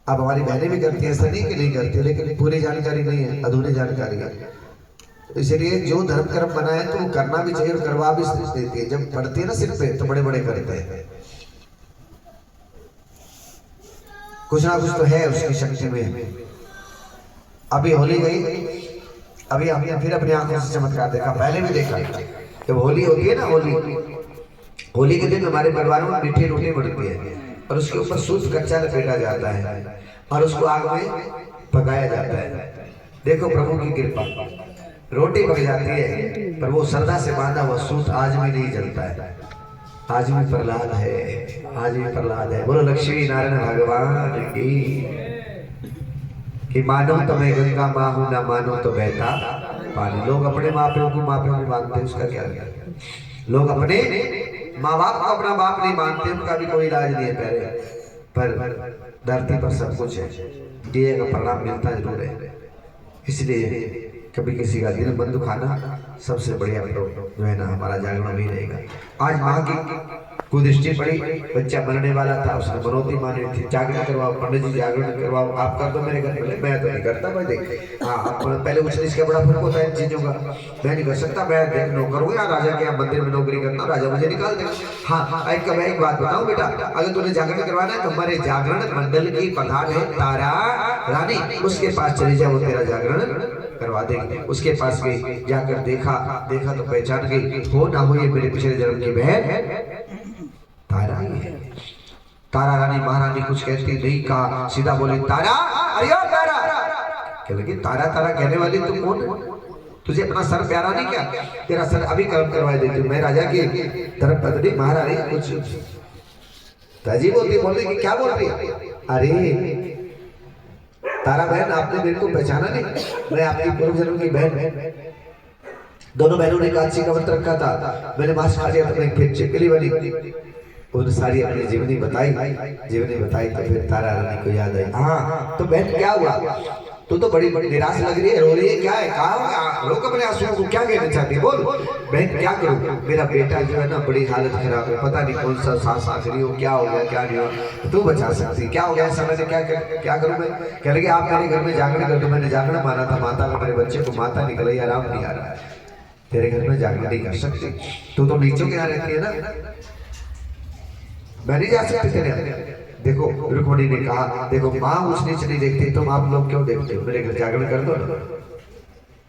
अब हमारी बहनें भी करती है, ऐसा नहीं कि नहीं करती, लेकिन पूरी जानकारी नहीं है, अधूरी जानकारी है। इसलिए जो धर्म कर्म बना है तो वो करना भी चाहिए और करवा भी देती है। जब पढ़ती है ना सिर पे तो बड़े बड़े करते हैं, कुछ ना कुछ तो है उसकी शक्ति में। अभी होली गई, अभी हमने फिर अपनी आंखों से चमत्कार देखा, पहले भी देखा। जब होली होती है ना, होली के दिन हमारे परिवारों में मीठी रोटी बनती है और उसके ऊपर सूत कच्चा लपेटा जाता है और उसको आग में पकाया जाता है। देखो प्रभु की कृपा, रोटी पक जाती है पर वो श्रद्धा से बांधा हुआ सूत आज भी नहीं जलता है। आज भी प्रहलाद है, आज भी प्रहलाद है। बोलो लक्ष्मी नारायण भगवान की। कि मानो तो मैं गंगा माँ हूं, ना मानो तो बहता पानी। लोग अपने माँ प्यों को मानते हैं, उसका क्या है? लोग अपने माँ बाप को अपना बाप नहीं मानते, उनका भी कोई इलाज नहीं है पहले। पर धरती पर सब कुछ है, दिए का परिणाम मिलता जरूर है। इसलिए कभी किसी का दिल बंद दुखाना सबसे बढ़िया जो है ना हमारा जागरण भी रहेगा। आज माँ की कुदृष्टि पड़ी, बच्चा मरने वाला था, उसने मनोती मानी थी, जागरण करवाओ, पंडित जी जागरण करवाओ। आप कर दो मेरे घर में, मैं तो नहीं करता भाई। देख हाँ पहले उछल इसका बड़ा फर्क होता है इन चीजों का, मैं नहीं कर सकता। मैं नौकर हूँ या राजा के यहाँ मंदिर में नौकरी करता हूँ, राजा मुझे निकाल देगा। हाँ एक बात बताऊँ बेटा, अगर तुझे जागरण करवाना है तो हमारे जागरण मंडल की प्रधान है तारा रानी, उसके पास चले जाओ, वो तेरा जागरण करवा देगी। उसके पास गई, जाकर देखा तो पहचान गई, हो ना हो ये मेरे पिछले जन्म की बहन तारा ही है। तारा रानी महारानी कुछ कहती नहीं, कहा सीधा बोली तारा, अरे तारा। क्या लगी तारा तारा कहने वाली तू कौन है? तुझे अपना सर प्यारा नहीं क्या? तेरा सर अभी कर्म करवा देती हूँ। मैं राजा की तरफ पत्नी महारानी कुछ तजीब होती, बोल रही कि क्या बोल रही है? अरे तारा बहन आपने मेरे को पहचाना नहीं, मैं आपकी पूर्व जन्म की बहन। दोनों बहनों ने कांची का व्रत रखा था, मैंने मांस खा लिया तो मैं फिर चिपकली बनी। उन्होंने सारी अपनी जीवनी बताई तो फिर तारा रानी को याद आई। हाँ तो बहन क्या हुआ? तू तो बड़ी निराश लग रही है, रो रही है, क्या है? कहा रोक अपने आंसुओं को, क्या कहना चाहती है? बोल बहन क्या करूं? मेरा बेटा जो है ना बड़ी हालत खराब है, पता नहीं कौन सा सांस आखिरी हो, क्या हो गया क्या नहीं हुआ, तू बचा सकती? क्या हो गया समय से? क्या करूं मैं? कह लगे आप मेरे घर में जागरण कर दो। मैंने जागरण माना था, माता का मेरे बच्चे को माता निकल आई, आराम नहीं आ रहा है, तेरे घर में जागरण नहीं कर सकती। तू तो नीचों के यहाँ रहती है ना, मैं नहीं जा सकती तेरे यहाँ। देखो रुक्मणी ने कहा, देखो माँ उस नीच नहीं देखती, तुम आप लोग क्यों देखते हो? मेरे घर जागरण कर दो ना।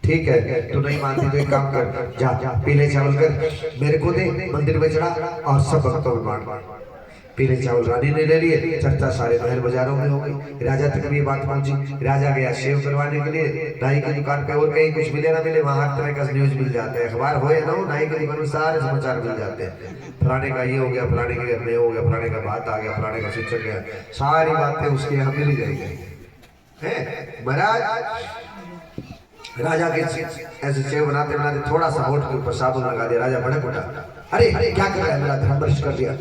ठीक है तू नहीं मानती तो एक काम कर, जा पीले चावल कर मेरे को दे, मंदिर में चढ़ा और सब भक्तों में बांट। पीले चावल रानी ने ले लिए, चर्चा सारे महल बाजारों में हो गई। राजा तक भी ये बात पहुंची, राजा गया शेव करवाने के लिए नाई की दुकान पे, और कहीं कुछ मिले ना मिले वहां हर तरह का न्यूज मिल जाता है, अखबार हो या ना हो, नाई की दुकान में सारे समाचार मिल जाते हैं। फलाने का ये हो गया, फलाने के घर में हो गया, फलाने का बात आ गया, फलाने का शिक्षक गया, सारी बातें उसके यहाँ मिल जाएगी। महाराज राजा के ऐसे सेव बनाते बनाते थोड़ा सा होठ के ऊपर साबुन लगा दिया, राजा बड़े उठा, अरे क्या कर रहा है? मेरा धर्म भ्रष्ट कर दिया।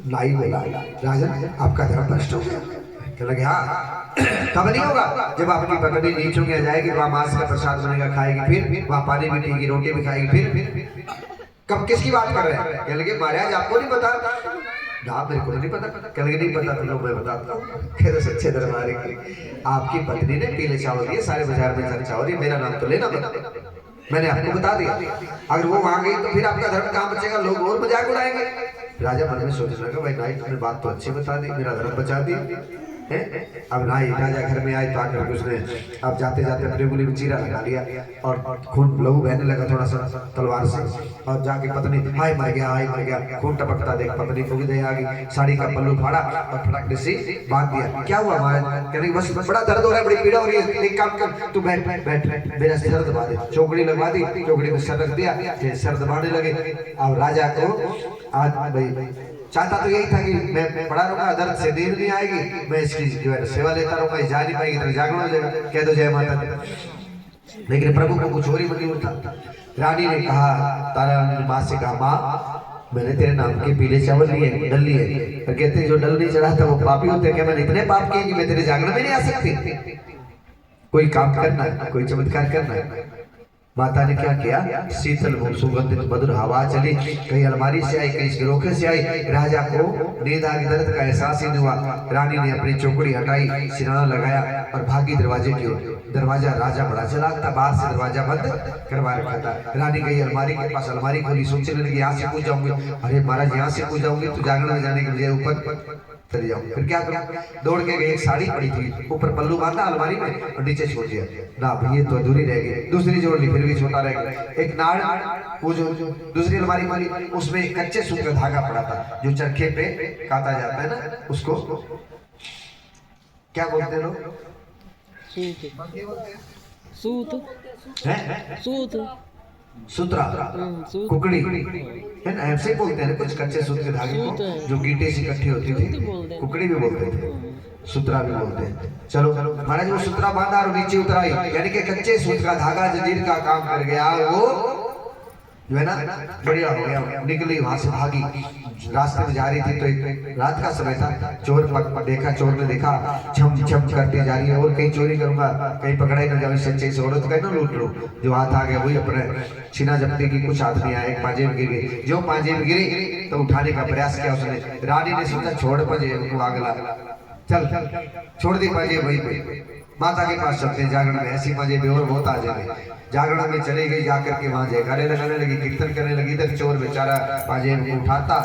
नाई बोला, राजन आपका धर्म भ्रष्ट हो गया? क्या लगे हाँ कब नहीं होगा? जब आपकी पत्नी नीचों में जाएगी, वहाँ मांस का प्रसाद बनेगा, खाएगी, फिर वहाँ पानी भी पिएगी, रोटी भी खाएगी, फिर कब किसकी बात कर रहे हैं? क्या लगे महाराज आपको नहीं पता? ना मेरे को नहीं पता। क्या लगे नहीं पता तो लो मैं बताता हूँ। कहते सच्चे दरबार की आपकी पत्नी ने पीले चावल दिए, सारे बाजार में चर्चा हो रही, मेरा नाम तो लेना मत, मैंने आपको बता दिया। अगर वो वहां गई तो फिर आपका धर्म कहाँ बचेगा? लोग और मजाक उड़ाएंगे। राजा मन में सोचने लगा, भाई नाई तुमने बात तो अच्छी बता दी, मेरा धर्म बचा दिया। अब राजा घर में आए तो आकर उसने अब जाते जाते अपने उंगली में चीरा लगा लिया और खून लहू बहने लगा थोड़ा सा तलवार से, और जाके पत्नी हाय मर गया, खून टपकता देख पत्नी को भी दया आ गई, साड़ी का पल्लू फाड़ा और फटाक से बांध दिया। क्या हुआ महाराज? कहने बस बड़ा दर्द हो रहा है, बड़ी पीड़ा हो रही है, एक काम कर तू बैठ मेरा सर दबा दे। चौकड़ी लगवा दी, चौकड़ी में सर रख दिया, फिर सर दबाने लगे। अब राजा को आज भाई चाहता तो यही था कि मैं पड़ा रहूंगा, दर्द से नींद नहीं आएगी, मैं इसकी जो है सेवा लेता रहूंगा, जा नहीं पाएगी तो जागरण हो जाएगा, कह दो जय माता दी। लेकिन प्रभु को कुछ और ही मंजूर था। रानी ने कहा, तारा माँ से कहा, माँ मैंने तेरे नाम के पीले चावल लिए, डल लिए, और कहते जो डल नहीं चढ़ा था वो पापी होते। क्या मैंने इतने पाप किए कि मैं तेरे जागरण में नहीं आ सकती? कोई काम करना है, कोई चमत्कार करना है। माता ने क्या किया, शीतल सुगंधित मधुर हवा चली, कहीं अलमारी से आई, कहीं गिरोखे से आई। राजा को नींद आ गई, दर्द का एहसास ही नहीं हुआ। रानी ने अपनी चौकड़ी हटाई, सिराना लगाया और भागी दरवाजे की ओर। दरवाजा राजा बड़ा चालाक था, बाहर से दरवाजा बंद करवा रखा था। रानी गई अलमारी के पास, अलमारी खोली, सोचने लगी यहाँ से कूद जाऊंगी, अरे महाराज यहाँ से कूद जाऊंगी तो जागरण में जाने के लिए ऊपर चली जाऊंगी। फिर क्या करूं, दौड़ के गई, एक साड़ी पड़ी थी, ऊपर पल्लू बांधा अलमारी में और नीचे छोड़ दिया। ना ये तो अधूरी रह गई, दूसरी जोड़ ली, फिर भी छोटा रह गया। एक नाड़, वो जो दूसरी अलमारी वाली, उसमें कच्चे सूत का धागा पड़ा था, जो चरखे पे काटा जाता है ना, उसको क्या बोलते हैं लोग?
सूत सूत
सूत्रा, कुकड़ी है ना, ऐसे बोलते हैं कुछ कच्चे सूत के धागे को, जो गीटे से इकट्ठी होती थी, कुकड़ी भी बोलते थे, सूत्रा भी बोलते हैं। चलो महाराज वो सूत्रा बांधा और नीचे उतराई, यानी कि कच्चे सूत का धागा जंजीर का काम कर गया, वो जो है ना बढ़िया हो गया। निकली वहां से, भागी, रास्ते में जा रही थी तो एक रात का समय था, चोर देखा, चोर ने देखा, छम छम करती जा रही है, और कहीं चोरी करूंगा, कहीं पकड़ा ही न जाए, सच्चे से औरत कहीं ना लूट लो। जो हाथ आ गया वही अपने छीना जब्ती की, कुछ हाथ नहीं आया, एक पाजेब गिर गई। जो पाजेब गिरी तो उठाने का प्रयास किया उसने। रानी ने सोचा छोड़ पाजेब को, आगला चल छोड़ दी पाजेब वहीं पे, माता के पास चलते हैं, जागरण में ऐसी पाजेब और बहुत आ जाएंगे। जागरण में चली गई, जाकर के वहां जयकारे लगाने लगी, कीर्तन करने लगी। इधर चोर बेचारा पाजेब को उठाता,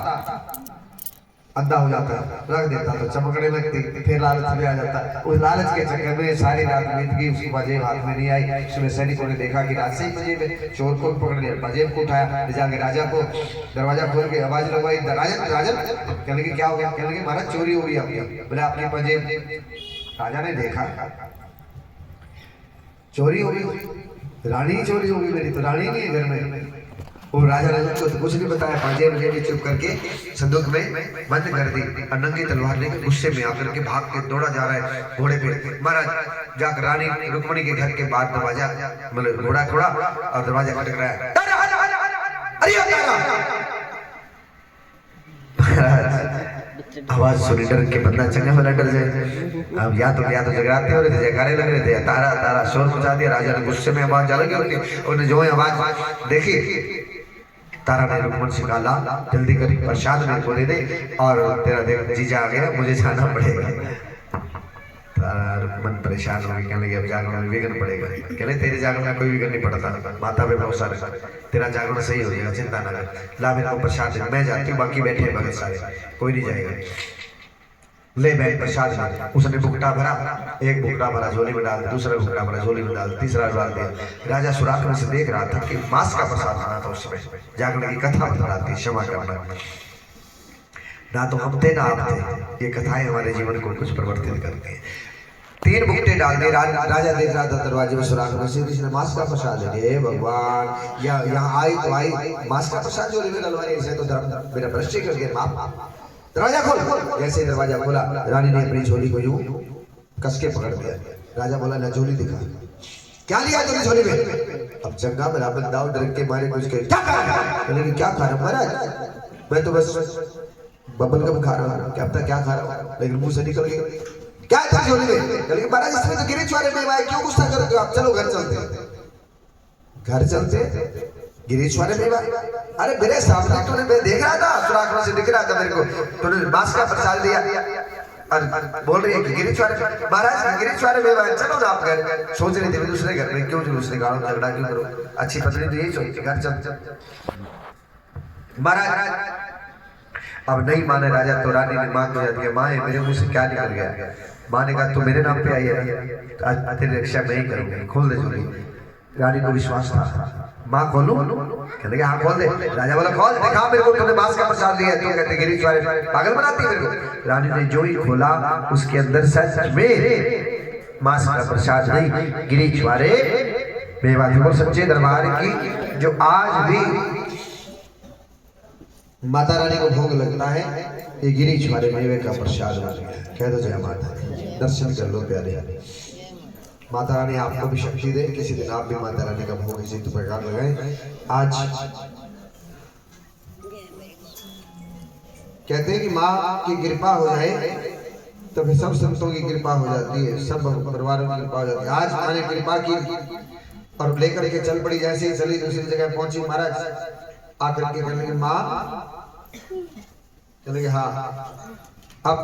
अंधा हो जाता, रख देता तो चमकने लगती, फिर लालच में आ जाता। उस लालच के चक्कर में सारी रात बीत गई, उसकी पाजेब हाथ में नहीं आई। उसमें सैनिकों ने देखा कि रात से ही पाजेब है, चोर को पकड़ लिया, पाजेब को उठाया, जाके राजा को दरवाजा खोल के आवाज लगवाई, राजन कहने लगे क्या हो गया? कहने लगे महाराज चोरी हो गई आपकी। बोले आपकी पाजेब? राजा ने देखा चोरी हो गई, रानी चोरी हो गई मेरी, तो रानी नहीं है घर में। और राजा ने उसको तो कुछ नहीं बताया, पाजेब लेके चुप करके संदूक में बंद कर दी, और नंगी तलवार लेकर गुस्से में आकर के भाग के दौड़ा जा रहा है घोड़े पे। महाराज जाकर रानी रुक्मणी के घर के बाद दरवाजा मतलब घोड़ा खोड़ा और दरवाजा खटक रहा है, आवाज सुनी डर के बंदा चंगा वाला डर जाए। अब या तो जगराते हो रहे थे, जयकारे लग रहे थे, तारा तारा शोर मचा दिया। राजा ने गुस्से में आवाज अलग होती, उन्हें जो आवाज देखी, तारा ने रुक्मण से कहा ला जल्दी कर प्रसाद मेरे को दे दे, और तेरा देख जीजा आ गया, मुझे जाना पड़ेगा। तारा रुक्मण परेशान हो गई, कहने लगे अब जागरण में विघ्न पड़ेगा। कहले तेरे जागरण में कोई विघ्न नहीं पड़ता, माता पे भरोसा रखा, तेरा जागरण सही हो जाएगा, चिंता न कर, ला मेरे को प्रसाद दे, मैं जाती हूँ, बाकी बैठे हैं भगत सारे, कोई नहीं जाएगा। ले बैठ प्रसाद में। उसने भुगटा भरा, एक भुगटा भरा झोली में डाल दिया, दूसरा भुगटा भरा झोली में डाल दिया, तीसरा डाल दिया। राजा सुराख में से देख रहा था कि मांस का प्रसाद खाना था उसमें। जागरण की कथा बताती, क्षमा करना, ना तो हम थे ना आप थे, ये कथाएं हमारे जीवन को कुछ परिवर्तित करती हैं। 3 भुगटे डाल दिए। राजा देख रहा था दरवाजे में सुराख में से, किसने मांस का प्रसाद दे दिया। भगवान यहाँ आई तो आई, मांस का प्रसाद जो डलवाने से तो मेरा भ्रष्ट कर दिया, माफ, दरवाजा खोल। जैसे दरवाजा खोला, रानी ने अपनी झोली को यूं कस के पकड़ दिया। राजा बोला ना झोली दिखा, क्या लिया तूने झोली में? अब चंगा मेरा बंदा डर के मारे कुछ क्या खा रहा महाराज? मैं तो बस बबल गम खा रहा हूँ, क्या पता क्या खा रहा हूँ, लेकिन मुंह से निकल गया क्या था झोली में? लेकिन महाराज इसमें तो गिरीश वाले में आए, क्यों गुस्सा करते हो आप? चलो घर चलते, घर चलते। गिरीश वाले में अरे मेरे सामने तूने, मैं देख रहा था, सुराख में से दिख रहा था मेरे को, तूने मांस का प्रसाद दिया और बोल रही है कि गिरीश वाले महाराज, गिरीश वाले में चलो ना आप घर। सोच रहे थे दूसरे घर में क्यों दूसरे गाँव झगड़ा क्यों करो, अच्छी पत्नी तो यही सोचती, घर चल। महाराज अब नहीं माने राजा, तो रानी ने मां को याद किया, मां मेरे मुंह से क्या निकल गया?
माँ ने कहा तू मेरे नाम पे आई है तो आज तेरी रक्षा मैं ही करूंगी, खोल दे झोली। रानी को विश्वास था, माँ खोलूं? कहने लगे हाँ खोल दे। राजा बोला खोल, दिखा मेरे को तूने मांस का प्रसाद दिया है। तू कहते गिरीश वाले पागल बनाती है मेरे को। रानी ने जो ही खोला उसके अंदर सच में मांस का प्रसाद नहीं, गिरीश वाले मेवाती सच्चे दरबार की जो आज भी माता रानी को भोग लगता है, ये गिरीश वाले मेवे का प्रसाद बन गया। कह दो जय माता, दर्शन कर लो प्यारे। माता रानी आपको भी शक्ति दे, किसी दिन आप भी माता रानी का भोग इसी प्रकार लगाएं। आज कहते हैं कि माँ की कृपा हो जाए तो फिर सब संतों की कृपा हो जाती है, सब परिवारों की कृपा हो जाती है। आज माँ ने कृपा की और लेकर के चल पड़ी, जैसे ही चली दूसरी जगह पहुंची, महाराज आकर के कहने लगे माँ, कहने हाँ अब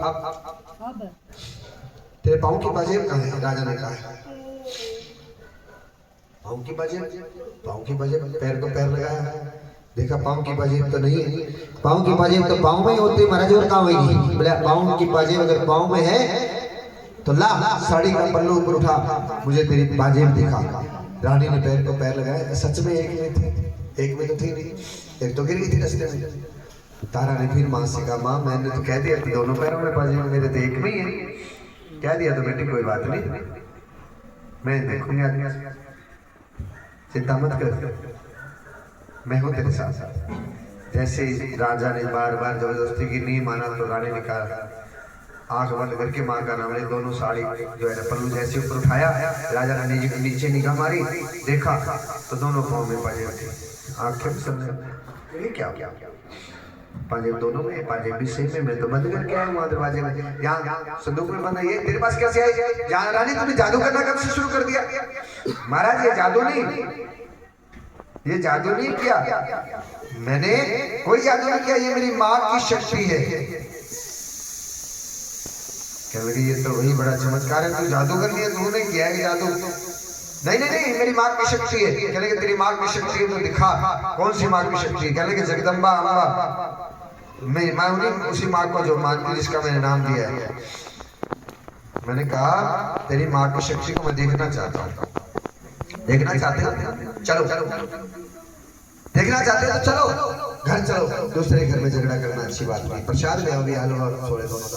तेरे पाँव की पाजेब कहाँ है? राजा ने कहा पाँव की पाजेब, पैर को पैर लगाया, देखा पाँव की पाजेब तो नहीं है। पाँव की पाजेब तो पाँव में ही होती है महाराज, और कहाँ होगी? बोले पाँव की पाजेब अगर पाँव में है तो ला साड़ी का पल्लू ऊपर उठा, मुझे तेरी पाजेब दिखा। रानी ने पैर को पैर लगाया, सच में एक में थी, एक में तो थी नहीं, एक तो गिर गई थी रास्ते में। तारा ने फिर माँ से कहा माँ मैंने तो कह दिया कि दोनों पैरों में पाजेब, मेरे तो एक में ही है। कह दिया तो बेटी कोई बात नहीं, मैं देखूंगी आदमी, चिंता मत कर, मैं हूं तेरे साथ। जैसे राजा ने बार बार जबरदस्ती की नहीं माना तो रानी ने कहा आंख बंद करके माँ का नाम ले, दोनों साड़ी जो है ना पल्लू जैसे ऊपर उठाया, राजा ने नीचे निगाह मारी, देखा तो दोनों पाँव में पाजेब थे। आंखें समझे क्या पाजेब दोनों में, पाजेब भी सेम में, मैं तो बंद करके आया वहाँ दरवाजे में, यहाँ संदूक में बंद है, ये तेरे पास कैसे आई? जहाँ रानी तुमने जादू करना कब से शुरू कर दिया? महाराज ये जादू नहीं, ये जादू नहीं किया मैंने, कोई जादू नहीं किया, ये मेरी माँ की शक्ति है। कहने लगे ये तो वही बड़ा चमत्कार है, तू जादू कर लिया, तूने किया है जादू? नहीं नहीं नहीं, मेरी माँ की शक्ति है। कहने लगे तेरी माँ की शक्ति है तो दिखा, कौन सी माँ की शक्ति है? कहने लगे जगदम्बा अम्बा, मैं उन्हीं उसी माँ को जो मानती जिसका मैंने नाम दिया है। मैंने कहा तेरी माँ की शक्ति को मैं देखना चाहता हूँ। देखना चाहते हो? चलो देखना चाहते हो तो चलो घर चलो। दूसरे घर में झगड़ा करना अच्छी बात नहीं, प्रसाद ले आओ भी आलू और छोड़े दोनों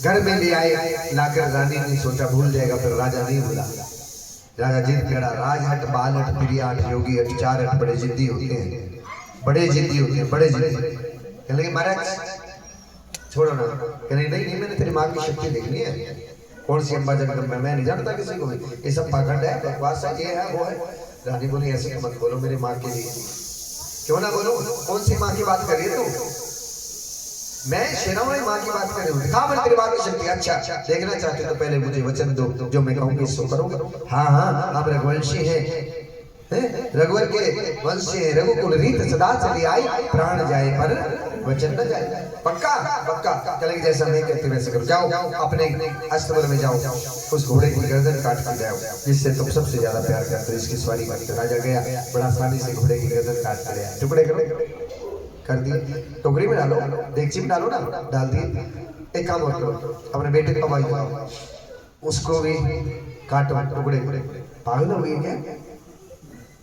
घर में ले आए, लाकर रानी ने सोचा भूल जाएगा, फिर राजा नहीं भूला। राजा जिद करा, राजहट बालहट प्रियाहट योगी हट, चार हट बड़े जिद्दी होते हैं, बड़े जिद्दी होते हैं, बड़े जिद्दी। कहने लगे महाराज छोड़ो ना। कहने नहीं नहीं मैंने तेरी माँ की शक्ति देखनी है। कौन सी अम्बा जगदम्बा? मैं नहीं जानता किसी को, ये सब पाखंड है, बकवास है, ये है वो है। रानी बोली ऐसे मत बोलो मेरी माँ के लिए। क्यों ना बोलो? कौन सी माँ की बात कर रही है तू? मैं शेरावाली माँ की बात कर रही हूँ, दिखा मैंने तेरी माँ की शक्ति। अच्छा देखना चाहते तो पहले मुझे वचन दो, जो मैं कहूँगी सो करो। हाँ हाँ आप रघुवंशी हैं, रघुवर के वंश से, रघुकुल रीत सदा चली आई, प्राण जाए पर वचन न जाए। पक्का पक्का। चलेंगे जैसा मैं कहते वैसे करो। जाओ अपने अस्तबल में जाओ, उस घोड़े की गर्दन काट कर जाओ जिससे तुम सबसे ज्यादा प्यार करते हो, इसकी सवारी करते। राजा गया, बड़ा आसानी से घोड़े की गर्दन काट कर आया, टुकड़े कर दिए, टोकरी में डालो, डेगची में डालो ना, डाल दिए। एक काम और करो, अपने बेटे को हवाई जाओ, उसको भी काटो टुकड़े। पागल हो गई क्या?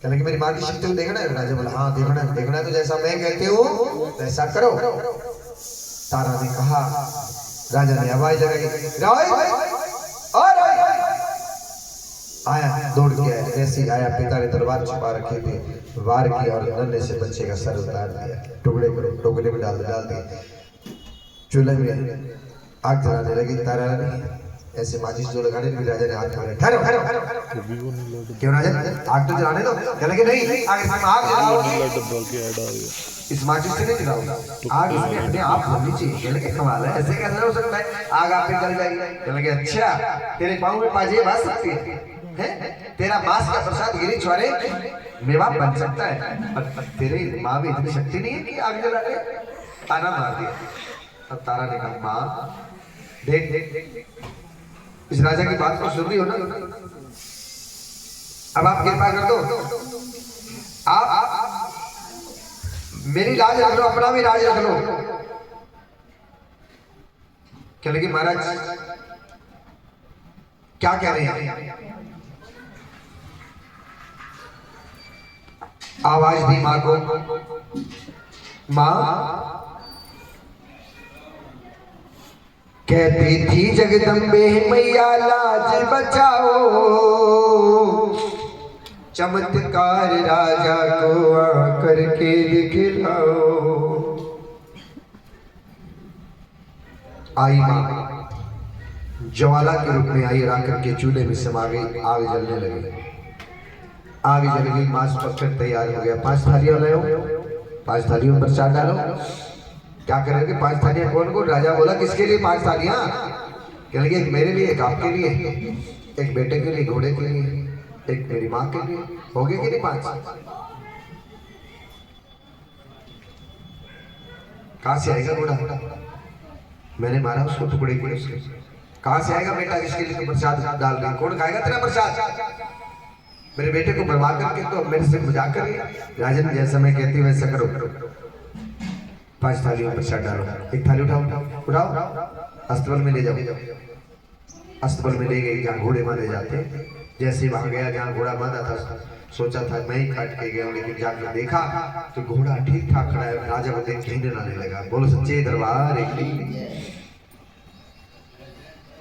कहने की मेरी माँ की शक्ति को देखना है? राजा बोला हाँ देखना है, देखना है तो जैसा मैं कहती हूँ वैसा करो। तारा ने कहा, राजा ने आवाज लगाई, आया दौड़ के आया। जैसे ही आया, पिता ने तलवार छुपा रखी थी, वार किया और नन्हे से बच्चे का सर उतार दिया, टुकड़े टोकरे में डाल दिया। चूल्हे में आग जलाने लगी। तारा ने ऐसे माचिस जो लगाने लगी, राजा ने हाथ मारे, ठहरो क्यों राजा, आग तो जलाने दो। कहने लगे नहीं, आग जलाओ, इस माचिस से नहीं जलाओ, आग इसमें अपने आप होनी चाहिए। कहने लगे कमाल है, ऐसे कैसे हो सकता है, आग आप पे जल जाएगी। कहने लगे अच्छा तेरे पाँव में पाजेब आ सकती है, तेरा मांस का प्रसाद गिरी छुआरे मेवा बन सकता है, पर तेरी माँ भी इतनी शक्ति नहीं है कि आग जला के ताना मार दिया। अब तारा ने कहा माँ देख इस राजा की बात को सुन रही हो ना, अब आप कृपा कर दो, आप मेरी लाज रख लो, अपना भी लाज रख लो। क्या लगे महाराज क्या कह रहे हैं? आवाज दी मां को, मां कहती थी जगदम्बे मैया लाज बचाओ, चमत्कार राजा को आकर के दिखलाओ। आई मां ज्वाला के रूप में आई और आकर के चूल्हे में समा गई, आग जलने लगी। आग जल गई, मांस पककर तैयार हो गया। 5 थालियां लाओ, 5 थालियों में प्रसाद डालो। क्या करेंगे? 5 थालियां कौन कौन? राजा बोला किसके लिए 5 थालियां? क्या लगे? एक मेरे लिए, एक आपके लिए, एक बेटे के लिए, घोड़े के लिए, एक मेरी माँ के लिए। हो गए कि नहीं 5? कहां से आएगा घोड़ा? मैंने मारा उसको, टुकड़े किए उसके। कहां से आएगा बेटा जिसके लिए तो प्रसाद डाल रही? कौन खाएगा तेरा प्रसाद? मेरे बेटे को बर्बाद करके तो मेरे से मजाक कर रही है। राजन जैसा मैं कहती हूँ वैसा करो। 5 थालियों में प्रसाद डालो। एक थाली उठाओ, उठाओ, अस्तबल में ले जाओ। अस्तबल में ले गई जहाँ घोड़े बांधे जाते। जैसे वहां गया जहाँ घोड़ा बांधा था, सोचा था मैं ही काट के गया, लेकिन जाकर देखा तो घोड़ा ठीक ठाक खड़ा है। राजा को देख के लाने लगा। बोलो सच्चे दरबार एक।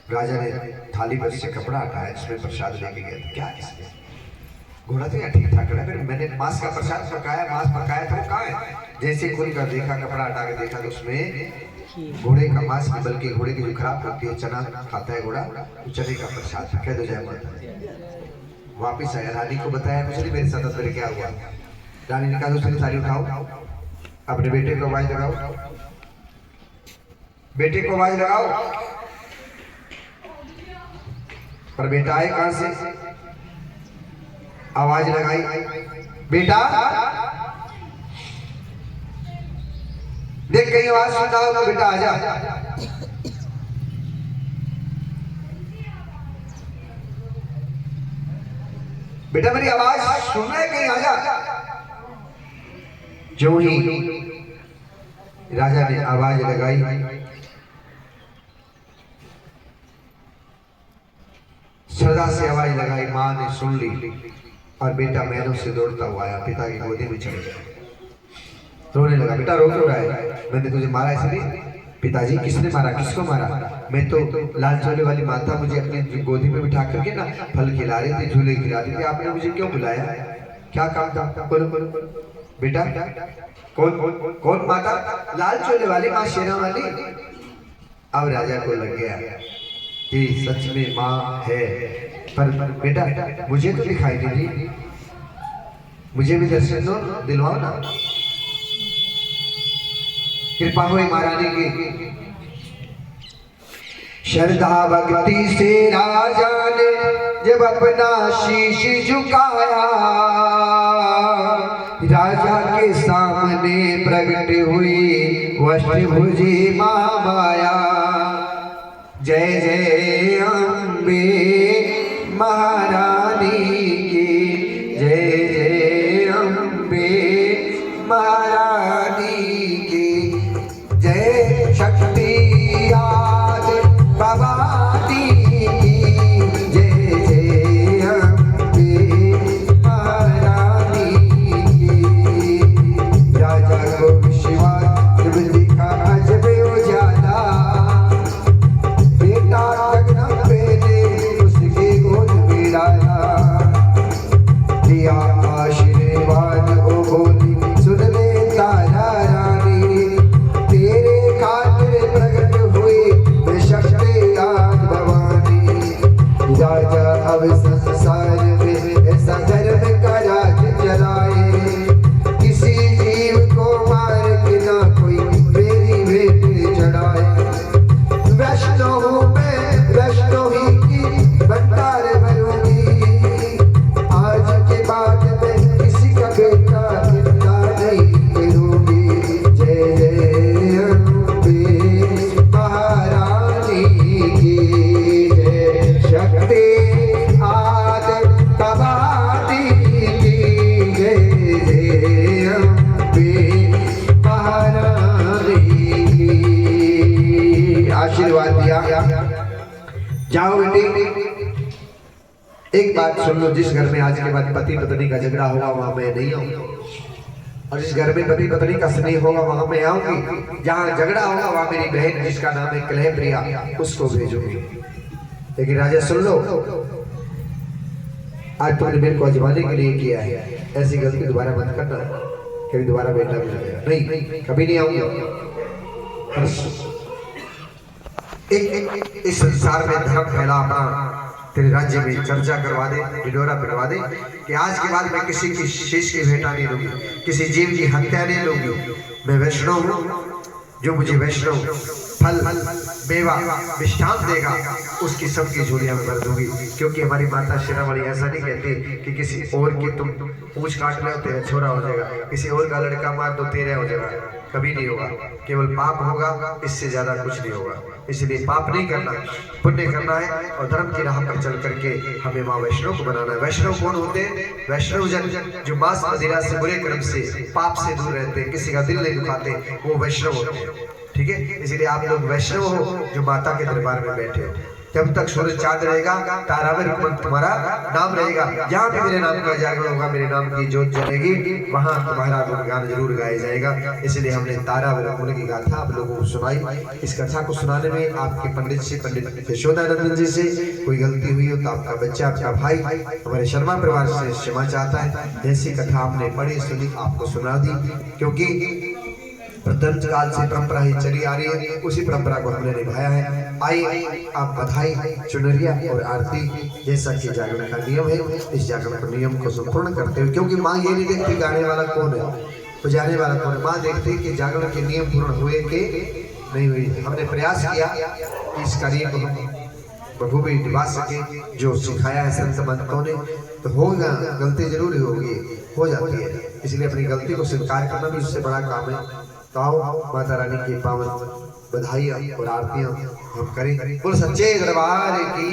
राजा ने थाली पर से कपड़ा हटाया, इसमें प्रसाद लेके गया। क्या है इसमें? घोड़ा तो यहाँ ठीक ठाक खड़ा है। फिर मैंने मांस का प्रसाद पकाया, मांस पकाया था, वो कहाँ है? जैसे खोल कर देखा, कपड़ा हटा के देखा तो उसमें घोड़े का मांस, बल्कि घोड़े की जो खराब होती है, चना खाता है घोड़ा, तो चने का प्रसाद था। कह दो जय माता। वापिस आया, रानी को बताया कुछ नहीं मेरे साथ मेरे क्या हुआ। रानी ने कहा दूसरी थाली उठाओ, अपने बेटे को आवाज लगाओ, बेटे को आवाज लगाओ। पर बेटा आए कहां से? आवाज लगाई, बेटा देख कहीं आवाज सुनता हो तो बेटा आजा। बेटा मेरी आवाज सुन रहा है? कहीं आजा। जो ही राजा ने आवाज लगाई, श्रद्धा से आवाज लगाई, मां ने सुन ली और बेटा मैनों से दौड़ता हुआ आया, पिता की गोदी में चढ़ गया। रोने लगा। बेटा रो क्यों रहा है? मैंने तुझे मारा इसलिए? पिताजी किसने मारा? किसको मारा? मैं तो लाल चोले वाली माता मुझे अपनी गोदी में बिठा करके ना फल खिला रही थी, झूले खिला रही थी। आपने मुझे क्यों बुलाया? क्या काम था? बोलो बेटा। कौन कौन माता? लाल चोले वाली माँ, शेरा वाली। अब राजा को लग गया कि सच में माँ है। पर बेटा मुझे तो दिखाई नहीं दी, मुझे भी दर्शन दो, दिलवाओ ना। कृपा हुई महारानी की। श्रद्धा भक्ति से राजा ने जब अपना शीश झुकाया, राजा के सामने प्रकट हुई अष्टभुजी मां माया। जय जय अम्बे महारानी की, जय जय अम्बे महारानी की, जय शक्ति आदि भवानी की, जय जय अम्बे महारानी की। राजा को विश्वास जब दिखा अजब उजाला, बेटा जगदम्बे ने एक बात सुन लो, जिस घर में आज के बाद पति पत्नी का झगड़ा होगा वहां मैं नहीं आऊंगा, और जिस घर में पति पत्नी का स्नेह होगा वहां मैं आऊंगी। जहां झगड़ा होगा वहां मेरी बहन जिसका नाम है कलह प्रिया उसको भेजूंगी। लेकिन राजा सुन लो, आज तुमने मेरे को आजमाने के लिए किया है, ऐसी गलती दोबारा मत करना, कभी दोबारा बेटा नहीं, कभी नहीं आऊंगा। एक इस संसार में धर्म फैला अपना तेरे राज्य में चर्चा करवा दे, ढिढोरा पिटवा दे कि आज के बाद मैं किसी की शीश की भेंटा नहीं लूंगी, किसी जीव की हत्या नहीं लूंगी। मैं वैष्णव हूँ, जो मुझे वैष्णव फल मेवा विष्टान देगा उसकी सबकी झोलियां में भर दूंगी। क्योंकि हमारी माता शिरोमणि ऐसा नहीं कहती कि किसी और की तुम पूछ काट लो तेरा छोरा हो जाएगा, किसी और का लड़का मार दो तेरा हो जाएगा, कभी नहीं होगा। केवल पाप होगा, इससे ज्यादा कुछ नहीं होगा। इसलिए पाप नहीं करना, पुण्य करना है और धर्म की राह पर चल करके हमें माँ वैष्णव को बनाना है। वैष्णव कौन होते हैं? वैष्णव जन जो मांस मदिरा से, बुरे कर्म से, पाप से दूर रहते हैं, किसी का दिल नहीं दुखाते, वो वैष्णव होते हैं। ठीक है, इसलिए आप लोग वैष्णव हो जो माता के दरबार में बैठे हो। जब तक सूरज चांद रहेगा, तारावर तुम्हारा नाम रहेगा, जहाँ भी मेरे नाम का जागरण होगा, मेरे नाम की ज्योत जलेगी, वहाँ तुम्हारा गुणगान जरूर गाया जाएगा। इसलिए हमने तारावर की गाथा आप लोगों को सुनाई। इस कथा को सुनाने में आपके पंडित से, पंडित यशोदानंद जी से कोई गलती हुई हो तो आपका बच्चा, आपका भाई हमारे शर्मा परिवार से क्षमा चाहता है। जैसी कथा आपने पढ़ी सुनी आपको सुना दी, क्योंकि प्रथम काल से परंपरा ही चली आ रही है, उसी परंपरा को हमने निभाया है। आइए आप बधाई, चुनरिया और आरती जैसा कि जागरण का नियम है, इस जागरण के नियम को संपूर्ण करते हुए, क्योंकि माँ ये नहीं देखती गाने वाला कौन है, तो जाने वाला कौन है, माँ देखती कि जागरण के नियम पूर्ण हुए कि नहीं हुए। हमने प्रयास किया इस कार्य को हम बखूबी निभा सके, जो सिखाया है संत महंतों ने। तो होगा, गलती जरूर होगी, हो जाती है, इसलिए अपनी गलती को स्वीकार करना भी उससे बड़ा काम है। तो आओ माता रानी की पावन बधाइयाँ और आरतियाँ हम करें। बोल सच्चे दरबार की।